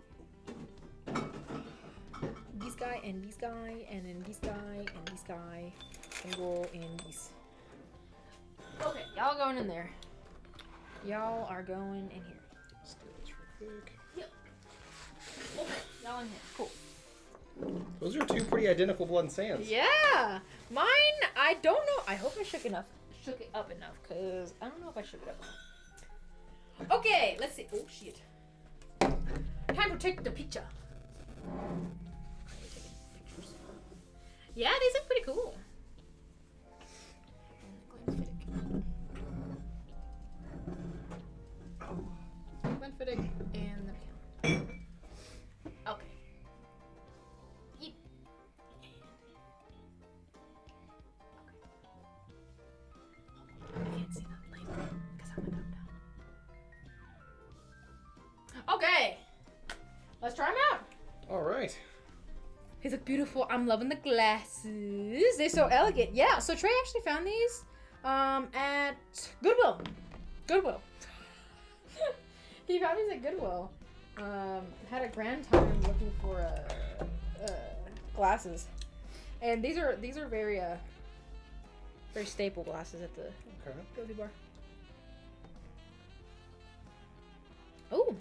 This guy and this guy, and then this guy and this guy can go in this. Okay, y'all going in there. Y'all are going in here. let's do this real quick. Yep. Okay, y'all in here. Cool. Those are two pretty identical blood and sands. Yeah, mine. I don't know. I hope I shook it up enough, cause I don't know if I shook it up enough. Okay, let's see. Oh shit. Time to take the picture. Yeah, these look pretty cool. Glenfiddich and the okay. Yeep. I can't see the label because I'm gonna down. Okay, let's try them out. All right. These look beautiful. I'm loving the glasses. They're so elegant. Yeah, so Trey actually found these at Goodwill. He found these at Goodwill. Had a grand time looking for glasses. And these are very very staple glasses at the Goatee Bar. Oh.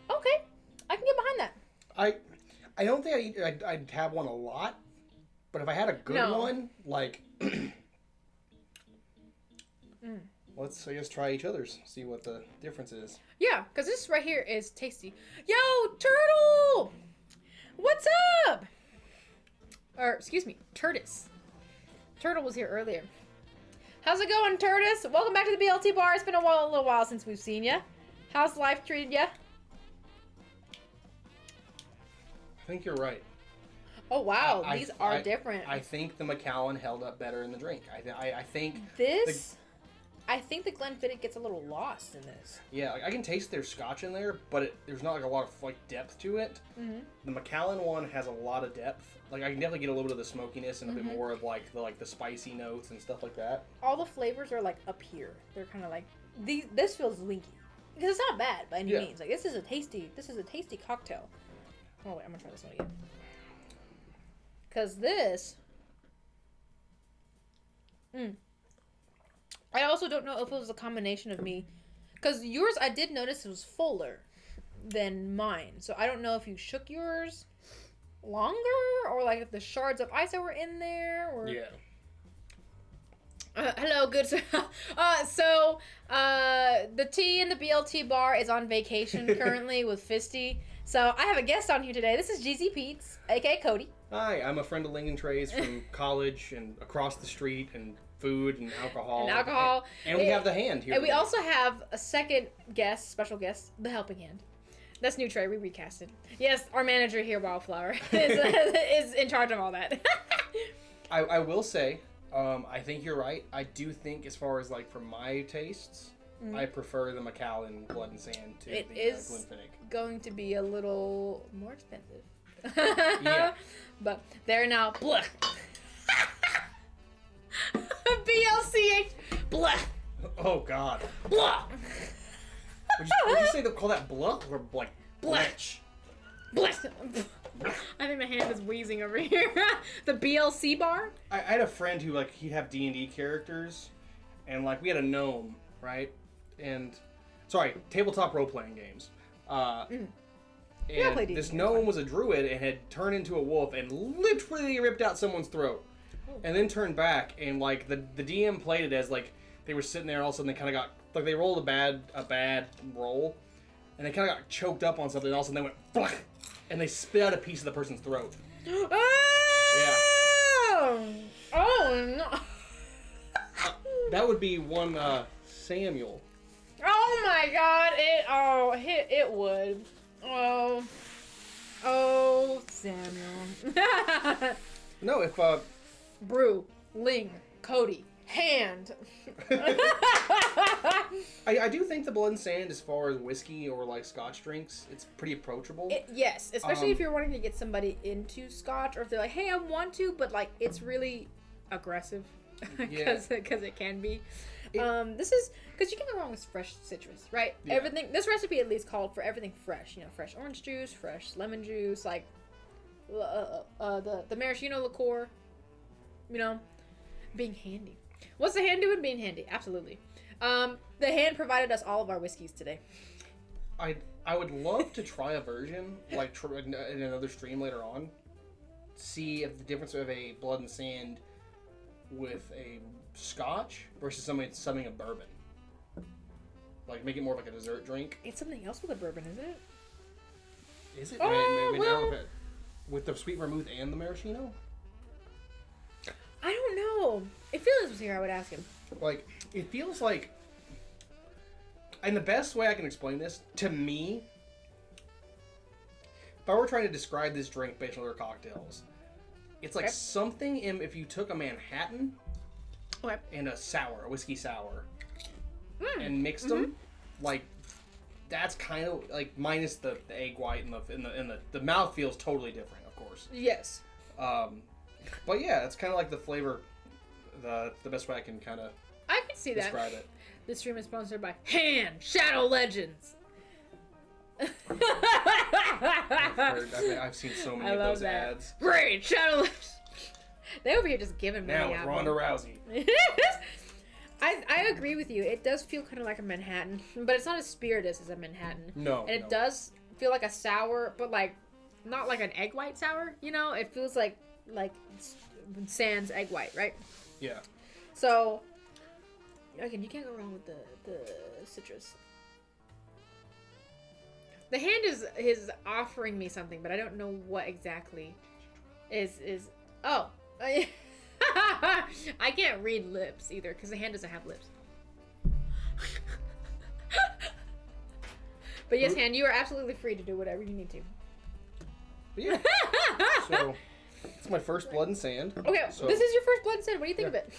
Okay. I can get behind that. I don't think I'd have one a lot, but if I had a good one, like, let's I guess try each other's, see what the difference is. Yeah, because this right here is tasty. Yo, Turtle! What's up? Or, excuse me, Turtis. Turtle was here earlier. How's it going, Turtis? Welcome back to the BLT bar. It's been a little while since we've seen you. How's life treated you? I think you're right. Oh wow, these are different. I think the Macallan held up better in the drink. I think this I think the Glenfiddich gets a little lost in this. Yeah, like, I can taste their Scotch in there, but there's not like a lot of like depth to it. Mm-hmm. The Macallan one has a lot of depth. Like I can definitely get a little bit of the smokiness and a bit more of like the spicy notes and stuff like that. All the flavors are like up here. They're kind of like this feels linky because it's not bad by any means. Like this is a tasty cocktail. Oh wait, I'm gonna try this one again. Cause this. I also don't know if it was a combination of me, because yours I did notice it was fuller than mine. So I don't know if you shook yours longer or like if the shards of ice that were in there. Or... Yeah. Hello, good sir. So the tea in the BLT bar is on vacation currently with Fisty. So I have a guest on here today. This is Geezy Pete's, aka Cody. Hi, I'm a friend of Ling and Trey's from college and across the street and food and alcohol. And we have the hand here. And we also have a second guest, special guest, the helping hand. That's new, Trey. We recasted. Yes, our manager here, Wildflower, is in charge of all that. I will say, I think you're right. I do think, as far as like for my tastes, I prefer the Macallan Blood and Sand to the Glenfiddich. Going to be a little more expensive. Yeah. But they're now blah. BLCH blah. Oh God. Blah. Would you say they call that blah or like bletch? Blech. I think my hand is wheezing over here. The BLC bar. I had a friend who like he'd have D&D characters, and like we had a gnome, right? And tabletop role playing games. And this gnome was a druid and had turned into a wolf and literally ripped out someone's throat. And then turned back, and like the DM played it as like they were sitting there, and all of a sudden they kind of got like they rolled a bad roll, and they kind of got choked up on something, and all of a sudden they went Blech! And they spit out a piece of the person's throat. Oh! Yeah. Oh no! That would be one Samuel. Oh my God! It would. Oh Samuel. No, if Brew, Ling, Cody, hand. I do think the Blood and Sand, as far as whiskey or like Scotch drinks, it's pretty approachable. Yes, especially if you're wanting to get somebody into Scotch, or if they're like, hey, I want to, but like it's really aggressive because it can be. This is because you can't go wrong with fresh citrus, right? Yeah. Everything. This recipe at least called for everything fresh. You know, fresh orange juice, fresh lemon juice, like the maraschino liqueur. You know, being handy. What's the hand doing? Being handy. Absolutely. The hand provided us all of our whiskeys today. I would love to try a version, like in another stream later on. See if the difference of a Blood and Sand with a Scotch versus something a bourbon. Like make it more like a dessert drink. It's something else with a bourbon, is it? Is it? Well, with the sweet vermouth and the maraschino? I don't know. If Felix was here, I would ask him. Like, it feels like... And the best way I can explain this, to me... If I were trying to describe this drink based on other cocktails, it's like something if you took a Manhattan and a whiskey sour, and mixed them, like, that's kind of, like, minus the egg white and the mouth feels totally different, of course. Yes. But yeah, it's kind of like the flavor, the best way I can kind of describe it. This stream is sponsored by Hand Shadow Legends. I've seen so many of those ads. Great Shadow Legends. They over here just giving money out. Now Ronda Rousey. I agree with you. It does feel kind of like a Manhattan, but it's not as spiritus as a Manhattan. No. And it does feel like a sour, but like not like an egg white sour. You know, it feels like sans egg white, right? Yeah. So, again, you can't go wrong with the citrus. The hand is offering me something, but I don't know what exactly is. Oh, I can't read lips either because the hand doesn't have lips. But yes, hand, you are absolutely free to do whatever you need to. Yeah. So. It's my first Blood and Sand. Okay, so this is your first Blood and Sand. What do you think of it?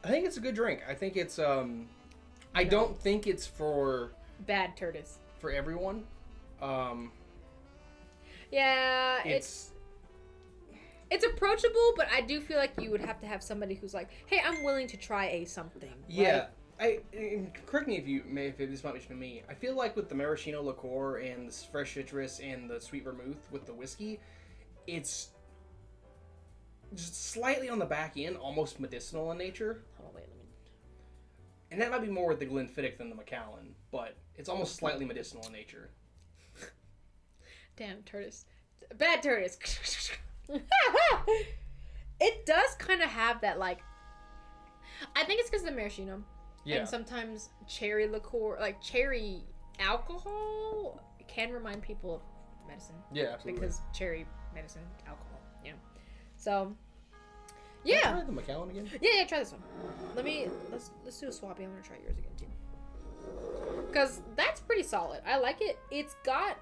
I think it's a good drink. I think it's I don't think it's for bad tortoise. For everyone. Yeah, it's approachable, but I do feel like you would have to have somebody who's like, hey, I'm willing to try a something. Yeah. Correct me if this might be me. I feel like with the maraschino liqueur and the fresh citrus and the sweet vermouth with the whiskey, it's just slightly on the back end, almost medicinal in nature. Hold on, wait, let me... And that might be more with the Glenfiddich than the Macallan, but it's almost slightly medicinal in nature. Damn, tortoise. Bad tortoise. It does kind of have that, like... I think it's because of the maraschino. Yeah. And sometimes cherry liqueur, like cherry alcohol, can remind people of medicine. Yeah, absolutely. Because cherry medicine, alcohol, you know. So, yeah. Can I try the Macallan again? Yeah, try this one. Let's do a swappy. I'm gonna try yours again too. Because that's pretty solid. I like it. It's got,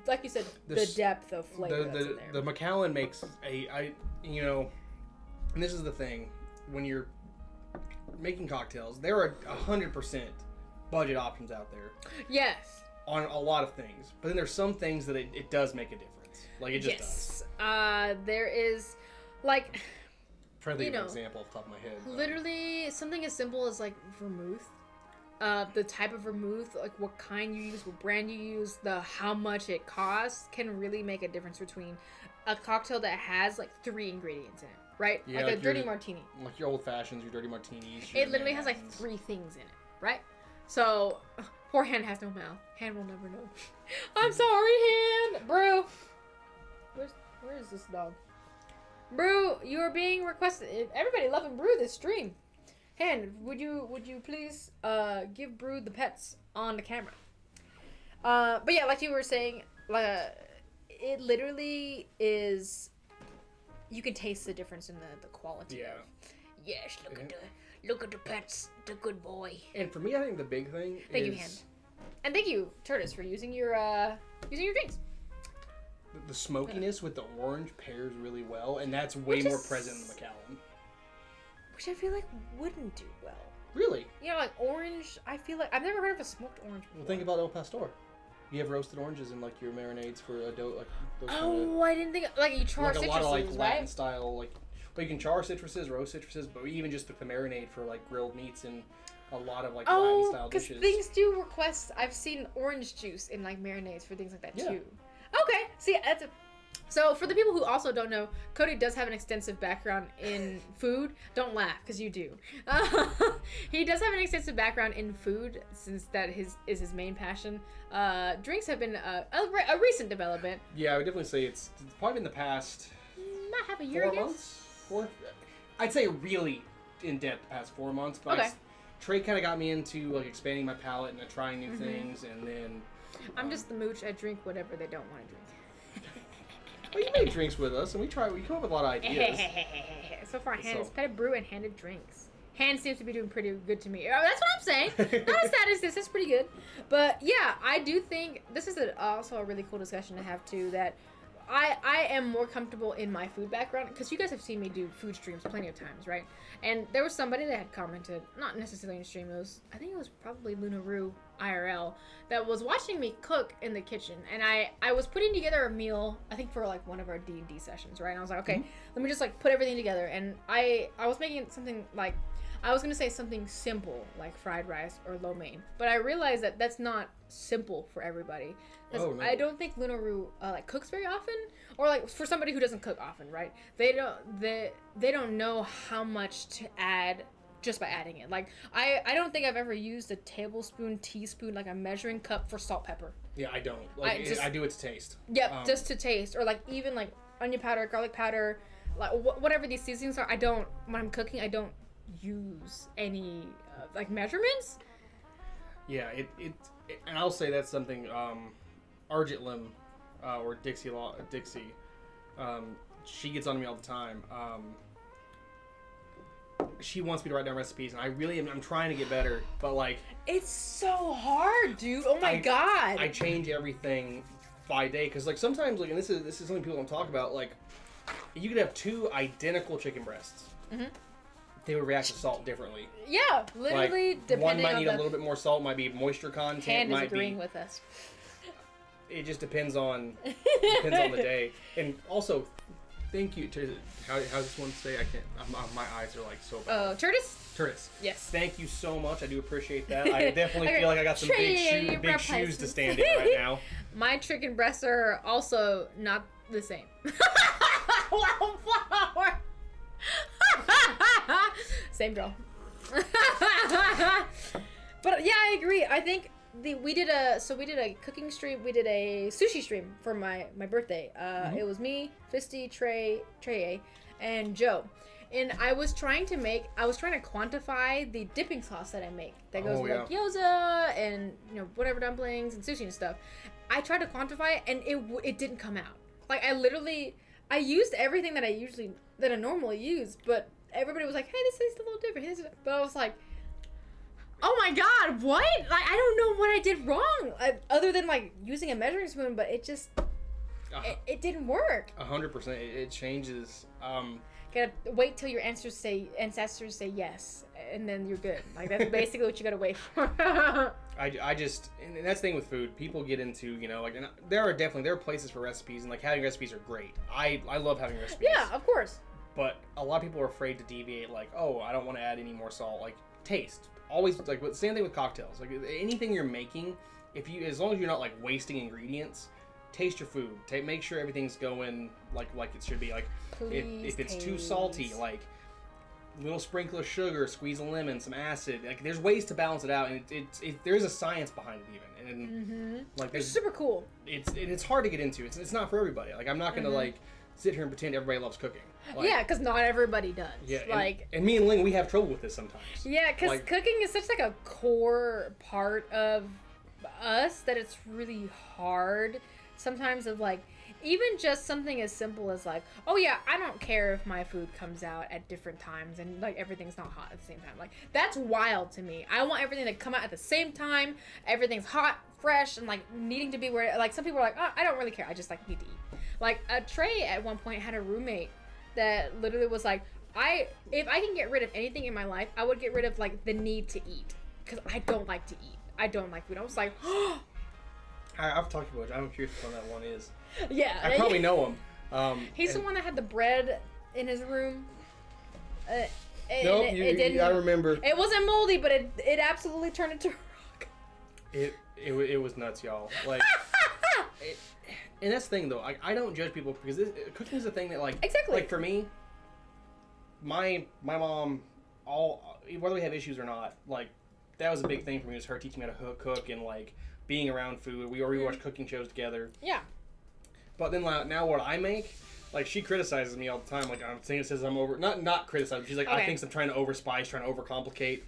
like you said, the depth of flavor that's in there. The Macallan makes and this is the thing, when you're making cocktails, there are 100% budget options out there. Yes. On a lot of things. But then there's some things that it does make a difference. Like, it just does. There is, like... I'm trying to think of an example off the top of my head. Literally, something as simple as, like, vermouth. The type of vermouth, like, what kind you use, what brand you use, how much it costs can really make a difference between a cocktail that has, like, 3 ingredients in it. Right? Yeah, like a dirty martini. Like your old fashions, your dirty martinis. It literally has like 3 things in it, right? So, poor Han has no mouth. Han will never know. I'm sorry, Han! Brew! Where is this dog? Brew, you are being requested. Everybody loving Brew this stream. Han, would you please give Brew the pets on the camera? But yeah, like you were saying, it literally is... You can taste the difference in the quality. Yeah. Yes, look at the pets, the good boy. And for me, I think the big thing Thank you, Han. And thank you, Turtis, for using your drinks. The smokiness with the orange pairs really well, and that's way more present in the Macallan. Which I feel like wouldn't do well. Really? You know, like orange, I feel like... I've never heard of a smoked orange before. Well, think about El Pastor. You have roasted oranges in like your marinades for a dough, like those I didn't think like you char citruses, like a lot of like right? Latin style, like. But you can char citruses, roast citruses, but even just the marinade for like grilled meats and a lot of like Latin style dishes. Because things do request. I've seen orange juice in like marinades for things like that too. Okay, see that's a. So, for the people who also don't know, Cody does have an extensive background in food. Don't laugh, because you do. He does have an extensive background in food, since that is his main passion. Drinks have been a recent development. Yeah, I would definitely say it's probably been the past... Not half a year, 4 months? I'd say really in-depth the past 4 months. But okay. Trey kind of got me into like expanding my palate and trying new things, and then... I'm just the mooch. I drink whatever they don't want to drink. Well, you make drinks with us, and we come up with a lot of ideas. So far, Han has petted brew and handed drinks. Han seems to be doing pretty good to me. That's what I'm saying. Not as sad as this. It's pretty good. But yeah, I do think this is also a really cool discussion to have too. That I am more comfortable in my food background because you guys have seen me do food streams plenty of times, right? And there was somebody that had commented, not necessarily in stream, I think it was probably Luna Rue IRL, that was watching me cook in the kitchen, and I was putting together a meal, I think for like one of our D&D sessions, right? And I was like, okay, let me just like put everything together, and I was making something like, I was gonna say something simple like fried rice or lo mein, but I realized that that's not simple for everybody. Oh, no. I don't think Luna Rue like cooks very often, or like for somebody who doesn't cook often, right? They don't know how much to add just by adding it. Like I don't think I've ever used a tablespoon, teaspoon, like a measuring cup for salt, pepper. Yeah, I don't. Like I do it to taste. Yep, just to taste, or like even like onion powder, garlic powder, like whatever these seasonings are. When I'm cooking, I don't use any like measurements. Yeah, it and I'll say that's something Argent Lim or Dixie, she gets on me all the time. She wants me to write down recipes, and I really am. I'm trying to get better, but like it's so hard, dude. Oh my god! I change everything by day because like sometimes like, and this is something people don't talk about. Like you could have 2 identical chicken breasts. they would react to salt differently. Yeah, literally, like, depending one might on need a little bit more salt, might be moisture content. Hand is might agreeing be, with us. It just depends on the day. And also, thank you to how's this one say? I can't. My eyes are like so bad. Turtis. Yes. Thank you so much. I do appreciate that. I definitely feel like I got some big shoes to stand in right now. My chicken breasts are also not the same. Wildflower. Same girl. But yeah, I agree. I think we did a cooking stream. We did a sushi stream for my birthday. It was me, Fisty, Trey, and Joe. And I was trying to quantify the dipping sauce that I make. That goes with like gyoza and whatever dumplings and sushi and stuff. I tried to quantify it and it didn't come out. Like I used everything that I normally use, but everybody was like, "Hey, this tastes a little different." But I was like, "Oh my god, what? Like I don't know what I did wrong, other than like using a measuring spoon, but it just it didn't work." 100%, it changes. Gotta wait till your ancestors say yes, and then you're good. Like that's basically what you gotta wait for. I just, and that's the thing with food. People get into, like, and there are places for recipes, and like having recipes are great. I love having recipes. Yeah, of course. But a lot of people are afraid to deviate. Like, oh, I don't want to add any more salt. Like, taste. Always, like, same thing with cocktails. Like, anything you're making, as long as you're not like wasting ingredients, taste your food. Make sure everything's going like it should be. Like, if it's too salty, like little sprinkle of sugar, squeeze a lemon, some acid. Like, there's ways to balance it out, and there's a science behind it even. And like, it's super cool. It's hard to get into. It's not for everybody. Like, I'm not gonna like sit here and pretend everybody loves cooking. Like, yeah, because not everybody does. Yeah, like, and me and Ling, we have trouble with this sometimes. Yeah, because cooking is such like a core part of us that it's really hard sometimes. Of like, even just something as simple as like, oh yeah, I don't care if my food comes out at different times and like everything's not hot at the same time. Like, that's wild to me. I want everything to come out at the same time. Everything's hot, fresh, and like needing to be where, like, some people are like, oh, I don't really care. I just like need to eat. Like, Trey at one point had a roommate that literally was like, if I can get rid of anything in my life, I would get rid of like the need to eat, because I don't like to eat. I don't like food. I was like, oh. I've talked about it. I'm curious what that one is. Yeah, I probably know him. He's the one that had the bread in his room. Nope, it didn't. I remember. It wasn't moldy, but it absolutely turned into a rock. It was nuts, y'all. Like, and that's the thing though. I don't judge people, because cooking is a thing that, like, exactly. Like, for me, my mom, whether we have issues or not, like, that was a big thing for me, was her teaching me how to cook and like being around food. We watch cooking shows together. Yeah. But then now what I make, like, she criticizes me all the time. Like, I'm saying, it says I'm not criticizing. She's like, okay. I think I'm trying to overspice, trying to overcomplicate.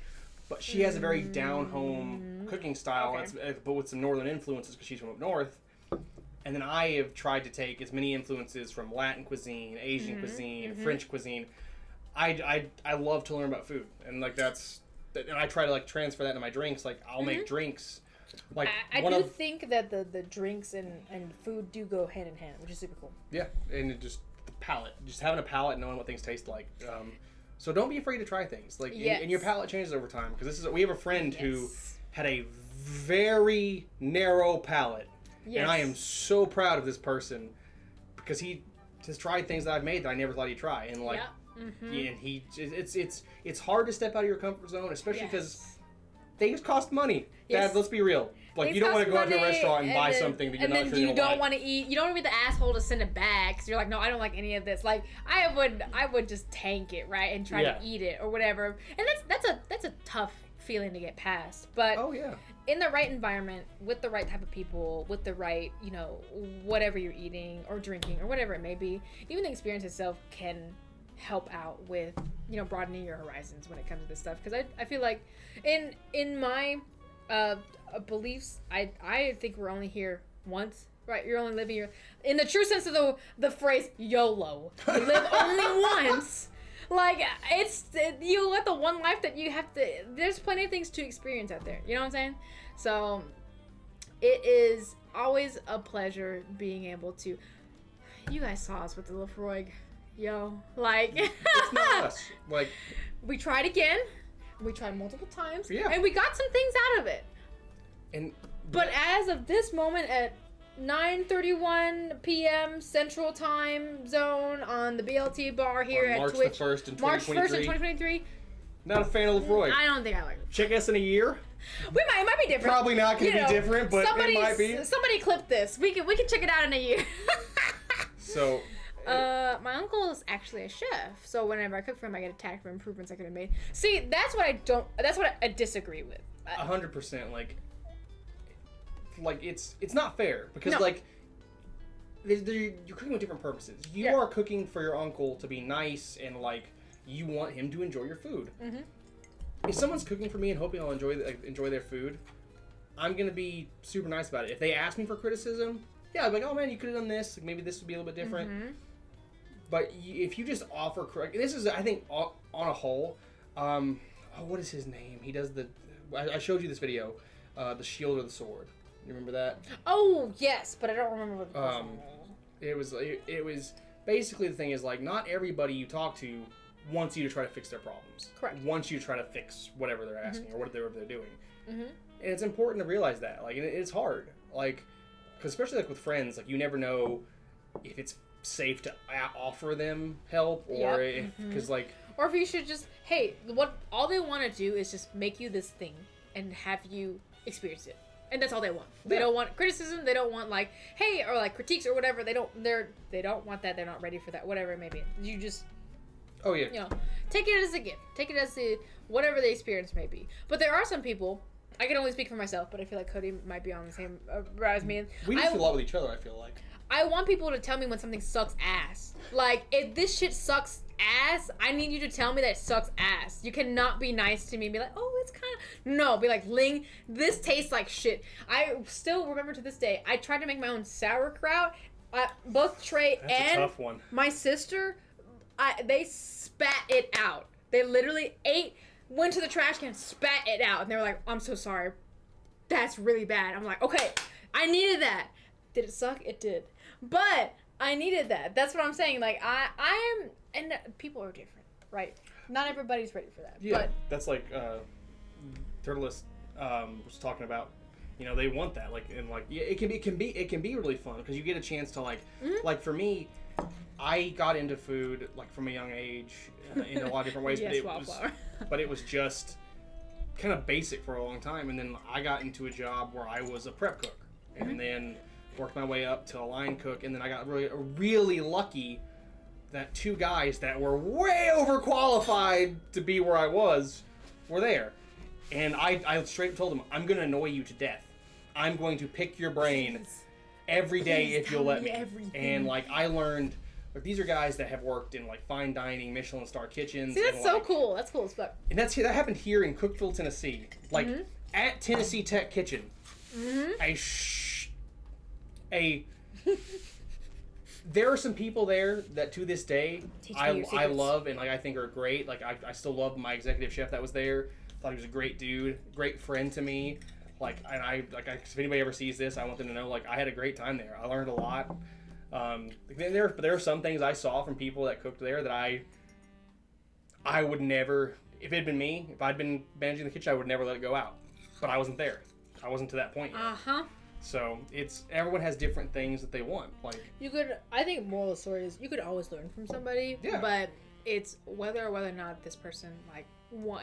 But she has a very down-home cooking style, but with some northern influences, because she's from up north. And then I have tried to take as many influences from Latin cuisine, Asian cuisine, French cuisine. I love to learn about food, and like and I try to like transfer that into my drinks. Like, I'll make drinks. Like, I do think that the drinks and food do go hand in hand, which is super cool. Yeah, and it just the palate, just having a palate, knowing what things taste like. So don't be afraid to try things. Like, and your palate changes over time, because we have a friend who had a very narrow palate. Yes. And I am so proud of this person, because he has tried things that I've made that I never thought he'd try. And like, and it's hard to step out of your comfort zone, especially because things cost money. Dad, let's be real. Like, you don't want to go out to a restaurant and buy something that you're not sure you're gonna like. You don't want to eat. You don't want to be the asshole to send it back, because you're like, no, I don't like any of this. Like, I would just tank it, right, and try to eat it or whatever. And that's a tough feeling to get past. But in the right environment, with the right type of people, with the right, whatever you're eating or drinking or whatever it may be, even the experience itself can help out with, broadening your horizons when it comes to this stuff. Because I feel like in my beliefs, I think we're only here once, right? You're only living here in the true sense of the phrase YOLO. You live only once. Like, you got the one life that you have to. There's plenty of things to experience out there. You know what I'm saying? So it is always a pleasure being able to. You guys saw us with the Lafroig. Yo, like It's not us. Like, we tried again. We tried multiple times. Yeah. And we got some things out of it. But as of this moment at 9:31 p.m. Central Time Zone on the BLT bar here at March Twitch. the 1st in 2023. March 1st in 2023. Not a fan of Lefroy. I don't think I like it. Check us in a year. It might be different. Probably not going to be different, but it might be. Somebody clip this. We can check it out in a year. So... my uncle is actually a chef, so whenever I cook for him, I get attacked for improvements I could have made. See, that's what I disagree with. 100%, like it's not fair because No. like you're cooking with different purposes. You are cooking for your uncle to be nice and like you want him to enjoy your food. Mm-hmm. If someone's cooking for me and hoping I'll enjoy their food, I'm gonna be super nice about it. If they ask me for criticism, yeah, I'd be like, oh man, you could have done this. Like, maybe this would be a little bit different. Mm-hmm. But if you just offer correct, this is I think on a whole. What is his name? He does I showed you this video, the shield or the sword. You remember that? Oh yes, but I don't remember what the person was. It was basically the thing is like not everybody you talk to wants you to try to fix their problems. Correct. Wants you to try to fix whatever they're asking or whatever they're doing. Mm-hmm. And it's important to realize that. Like, and it's hard. Like, because especially like with friends, like you never know if it's safe to offer them help or if because like or if you should just all they want to do is just make you this thing and have you experience it, and that's all they want. They don't want criticism, they don't want like hey or like critiques or whatever. They don't want that. They're not ready for that, whatever it may be. You just take it as a gift, take it as whatever the experience may be. But there are some people, I can only speak for myself, but I feel like Cody might be on the same route as me. We do a lot with each other, I feel like. I want people to tell me when something sucks ass. Like, if this shit sucks ass, I need you to tell me that it sucks ass. You cannot be nice to me and be like, oh, it's kind of... No, be like, Ling, this tastes like shit. I still remember to this day, I tried to make my own sauerkraut. Both Trey That's and a tough one. my sister, they spat it out. They literally went to the trash can, spat it out. And they were like, I'm so sorry. That's really bad. I'm like, okay, I needed that. Did it suck? It did. But I needed that. That's what I'm saying. Like, I am... And people are different, right? Not everybody's ready for that. Yeah, but that's like Turtlist was talking about. You know, they want that. Like, and like, yeah, it can be really fun because you get a chance to like, like for me, I got into food like from a young age in a lot of different ways. Yes, but it was just kind of basic for a long time, and then I got into a job where I was a prep cook, and then worked my way up to a line cook, and then I got really lucky that two guys that were way overqualified to be where I was were there. And I straight told them, I'm going to annoy you to death. I'm going to pick your brain every day if you'll let me. And like I learned, like these are guys that have worked in like fine dining, Michelin star kitchens. See, that's and, so like, cool. That's cool as fuck. And that happened here in Cookeville, Tennessee. Like at Tennessee Tech Kitchen. There are some people there that to this day I love and like I think are great. Like I still love my executive chef that was there. Thought he was a great dude, great friend to me. Like and if anybody ever sees this, I want them to know like I had a great time there. I learned a lot. But there are some things I saw from people that cooked there that I would never, if it had been me, if I'd been managing the kitchen, I would never let it go out. But I wasn't there. I wasn't to that point yet. So everyone has different things that they want. Like I think moral of the story is you could always learn from somebody. Yeah. But it's whether or not this person like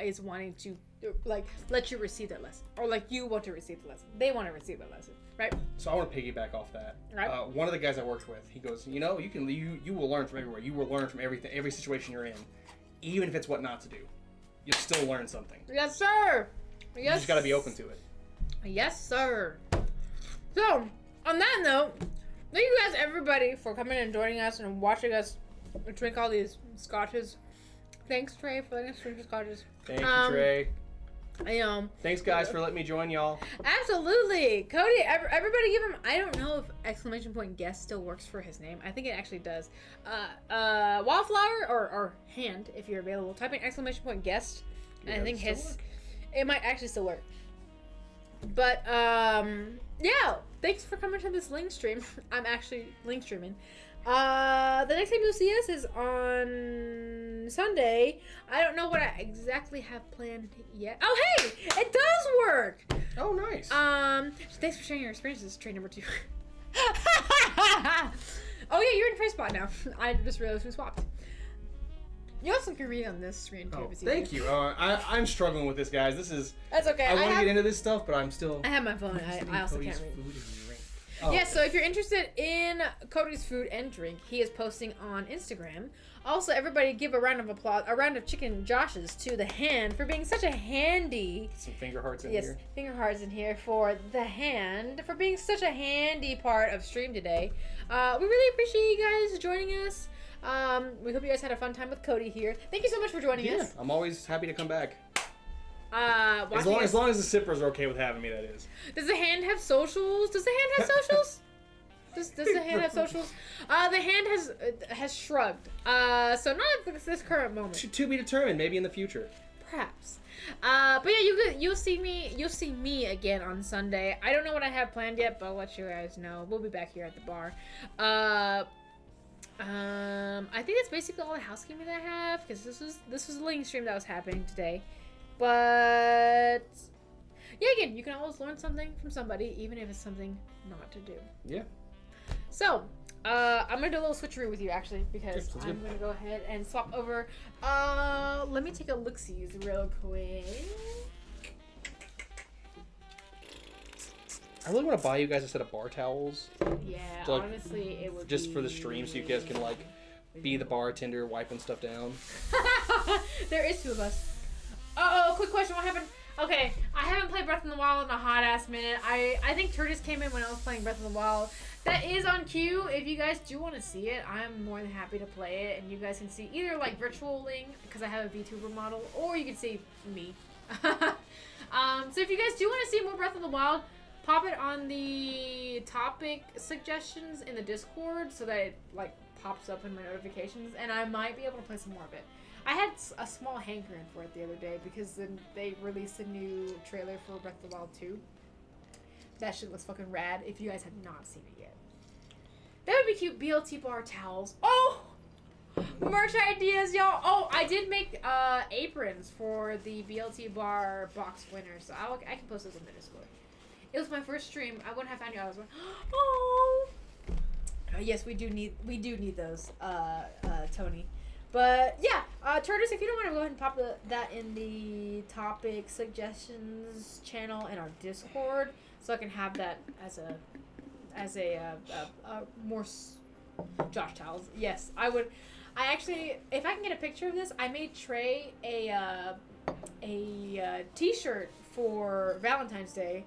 is wanting to like let you receive that lesson, or like you want to receive the lesson. They want to receive the lesson, right? So I want to piggyback off that. Right. One of the guys I worked with, he goes, you will learn from everywhere. You will learn from every situation you're in, even if it's what not to do. You'll still learn something. Yes, sir. Yes. You just got to be open to it. Yes, sir. So, on that note, thank you guys, everybody, for coming and joining us and watching us drink all these scotches. Thanks, Trey, for letting us drink the scotches. Thank you, Trey. Thanks, guys, for letting me join y'all. Absolutely. Cody, everybody give him, I don't know if exclamation point guest still works for his name. I think it actually does. Wildflower or Hand, if you're available. Type in exclamation point guest. And I think it might actually still work. But, yeah, thanks for coming to this Ling stream. I'm actually Ling streaming. The next time you'll see us is on Sunday. I don't know what I exactly have planned yet. Oh, hey! It does work! Oh, nice. Thanks for sharing your experiences, train number 2. Oh, yeah, you're in Price Spot now. I just realized we swapped. You also can read on this screen, too. Oh, thank you. I'm struggling with this, guys. That's okay. I want to get into this stuff, but I'm still... I have my phone. I also can't read. Food and drink. Oh. Yeah, so if you're interested in Cody's food and drink, he is posting on Instagram. Also, everybody give a round of applause, a round of chicken Joshes to the hand for being such a handy... Some finger hearts in here. Yes, finger hearts in here for the hand, for being such a handy part of stream today. We really appreciate you guys joining us. We hope you guys had a fun time with Cody here. Thank you so much for joining us. I'm always happy to come back. As long as the sippers are okay with having me, that is. Does the hand have socials? Does the hand have socials? Does the hand have socials? The hand has shrugged. So not at this current moment. To be determined, maybe in the future. Perhaps. But yeah, you'll see me again on Sunday. I don't know what I have planned yet, but I'll let you guys know. We'll be back here at the bar. I think that's basically all the housekeeping that I have, because this was a Ling stream that was happening today. But yeah, again, you can always learn something from somebody, even if it's something not to do. Yeah. So, I'm gonna do a little switcheroo with you actually, because Sure, I'm gonna go ahead and swap over. Let me take a look-sees real quick. I really want to buy you guys a set of bar towels. Yeah, like, honestly, it would just for the stream, so you guys can like be the bartender, wiping stuff down. There is 2 of us. Oh, quick question. What happened? Okay, I haven't played Breath of the Wild in a hot ass minute. I think Turtis came in when I was playing Breath of the Wild. That is on queue. If you guys do want to see it, I'm more than happy to play it, and you guys can see either like virtual Ling, because I have a VTuber model, or you can see me. So if you guys do want to see more Breath of the Wild, pop it on the topic suggestions in the Discord so that it like pops up in my notifications, and I might be able to play some more of it. I had a small hankering for it the other day because then they released a new trailer for Breath of the Wild 2. That shit looks fucking rad if you guys have not seen it yet. That would be cute. BLT bar towels. Oh! Merch ideas, y'all. Oh, I did make aprons for the BLT bar box winner, so I can post those in the Discord. It was my first stream. I wouldn't have found you. I was like, oh! Yes, we do need those, Tony. But yeah, Turtis, if you don't want to go ahead and pop that in the topic suggestions channel in our Discord, so I can have that as a more Josh towels. Yes, I would. I actually, if I can get a picture of this, I made Trey a T-shirt for Valentine's Day.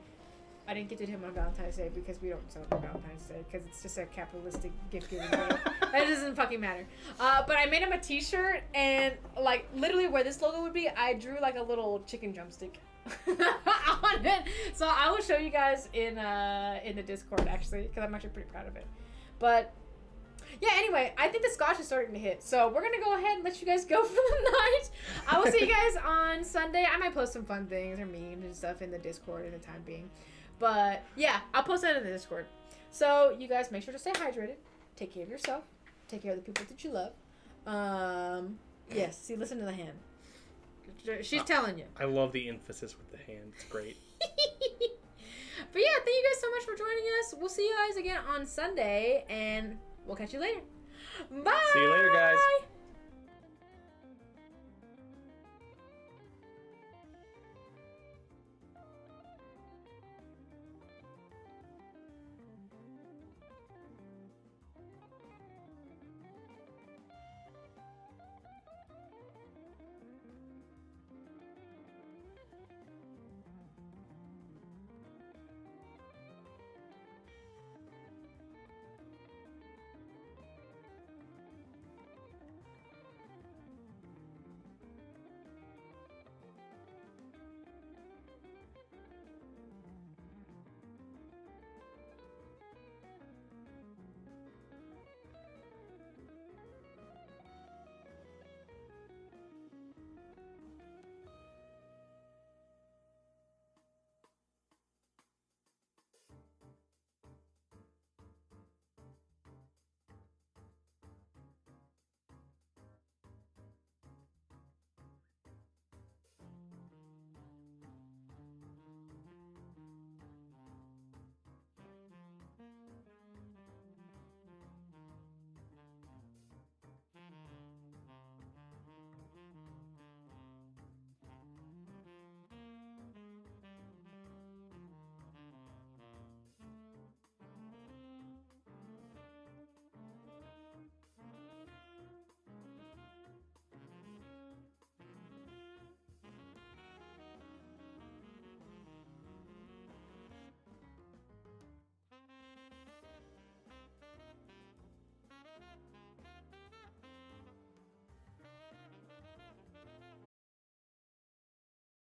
I didn't get to him on Valentine's Day because we don't celebrate Valentine's Day because it's just a capitalistic gift giving day. That doesn't fucking matter. But I made him a T-shirt, and like literally where this logo would be, I drew like a little chicken drumstick on it. So I will show you guys in the Discord actually, because I'm actually pretty proud of it. But yeah, anyway, I think the Scotch is starting to hit, so we're gonna go ahead and let you guys go for the night. I will see you guys on Sunday. I might post some fun things or memes and stuff in the Discord in the time being. But yeah, I'll post that in the Discord. So you guys make sure to stay hydrated. Take care of yourself. Take care of the people that you love. Yes, see, listen to the hand. She's telling you. I love the emphasis with the hand. It's great. But yeah, thank you guys so much for joining us. We'll see you guys again on Sunday, and we'll catch you later. Bye! See you later.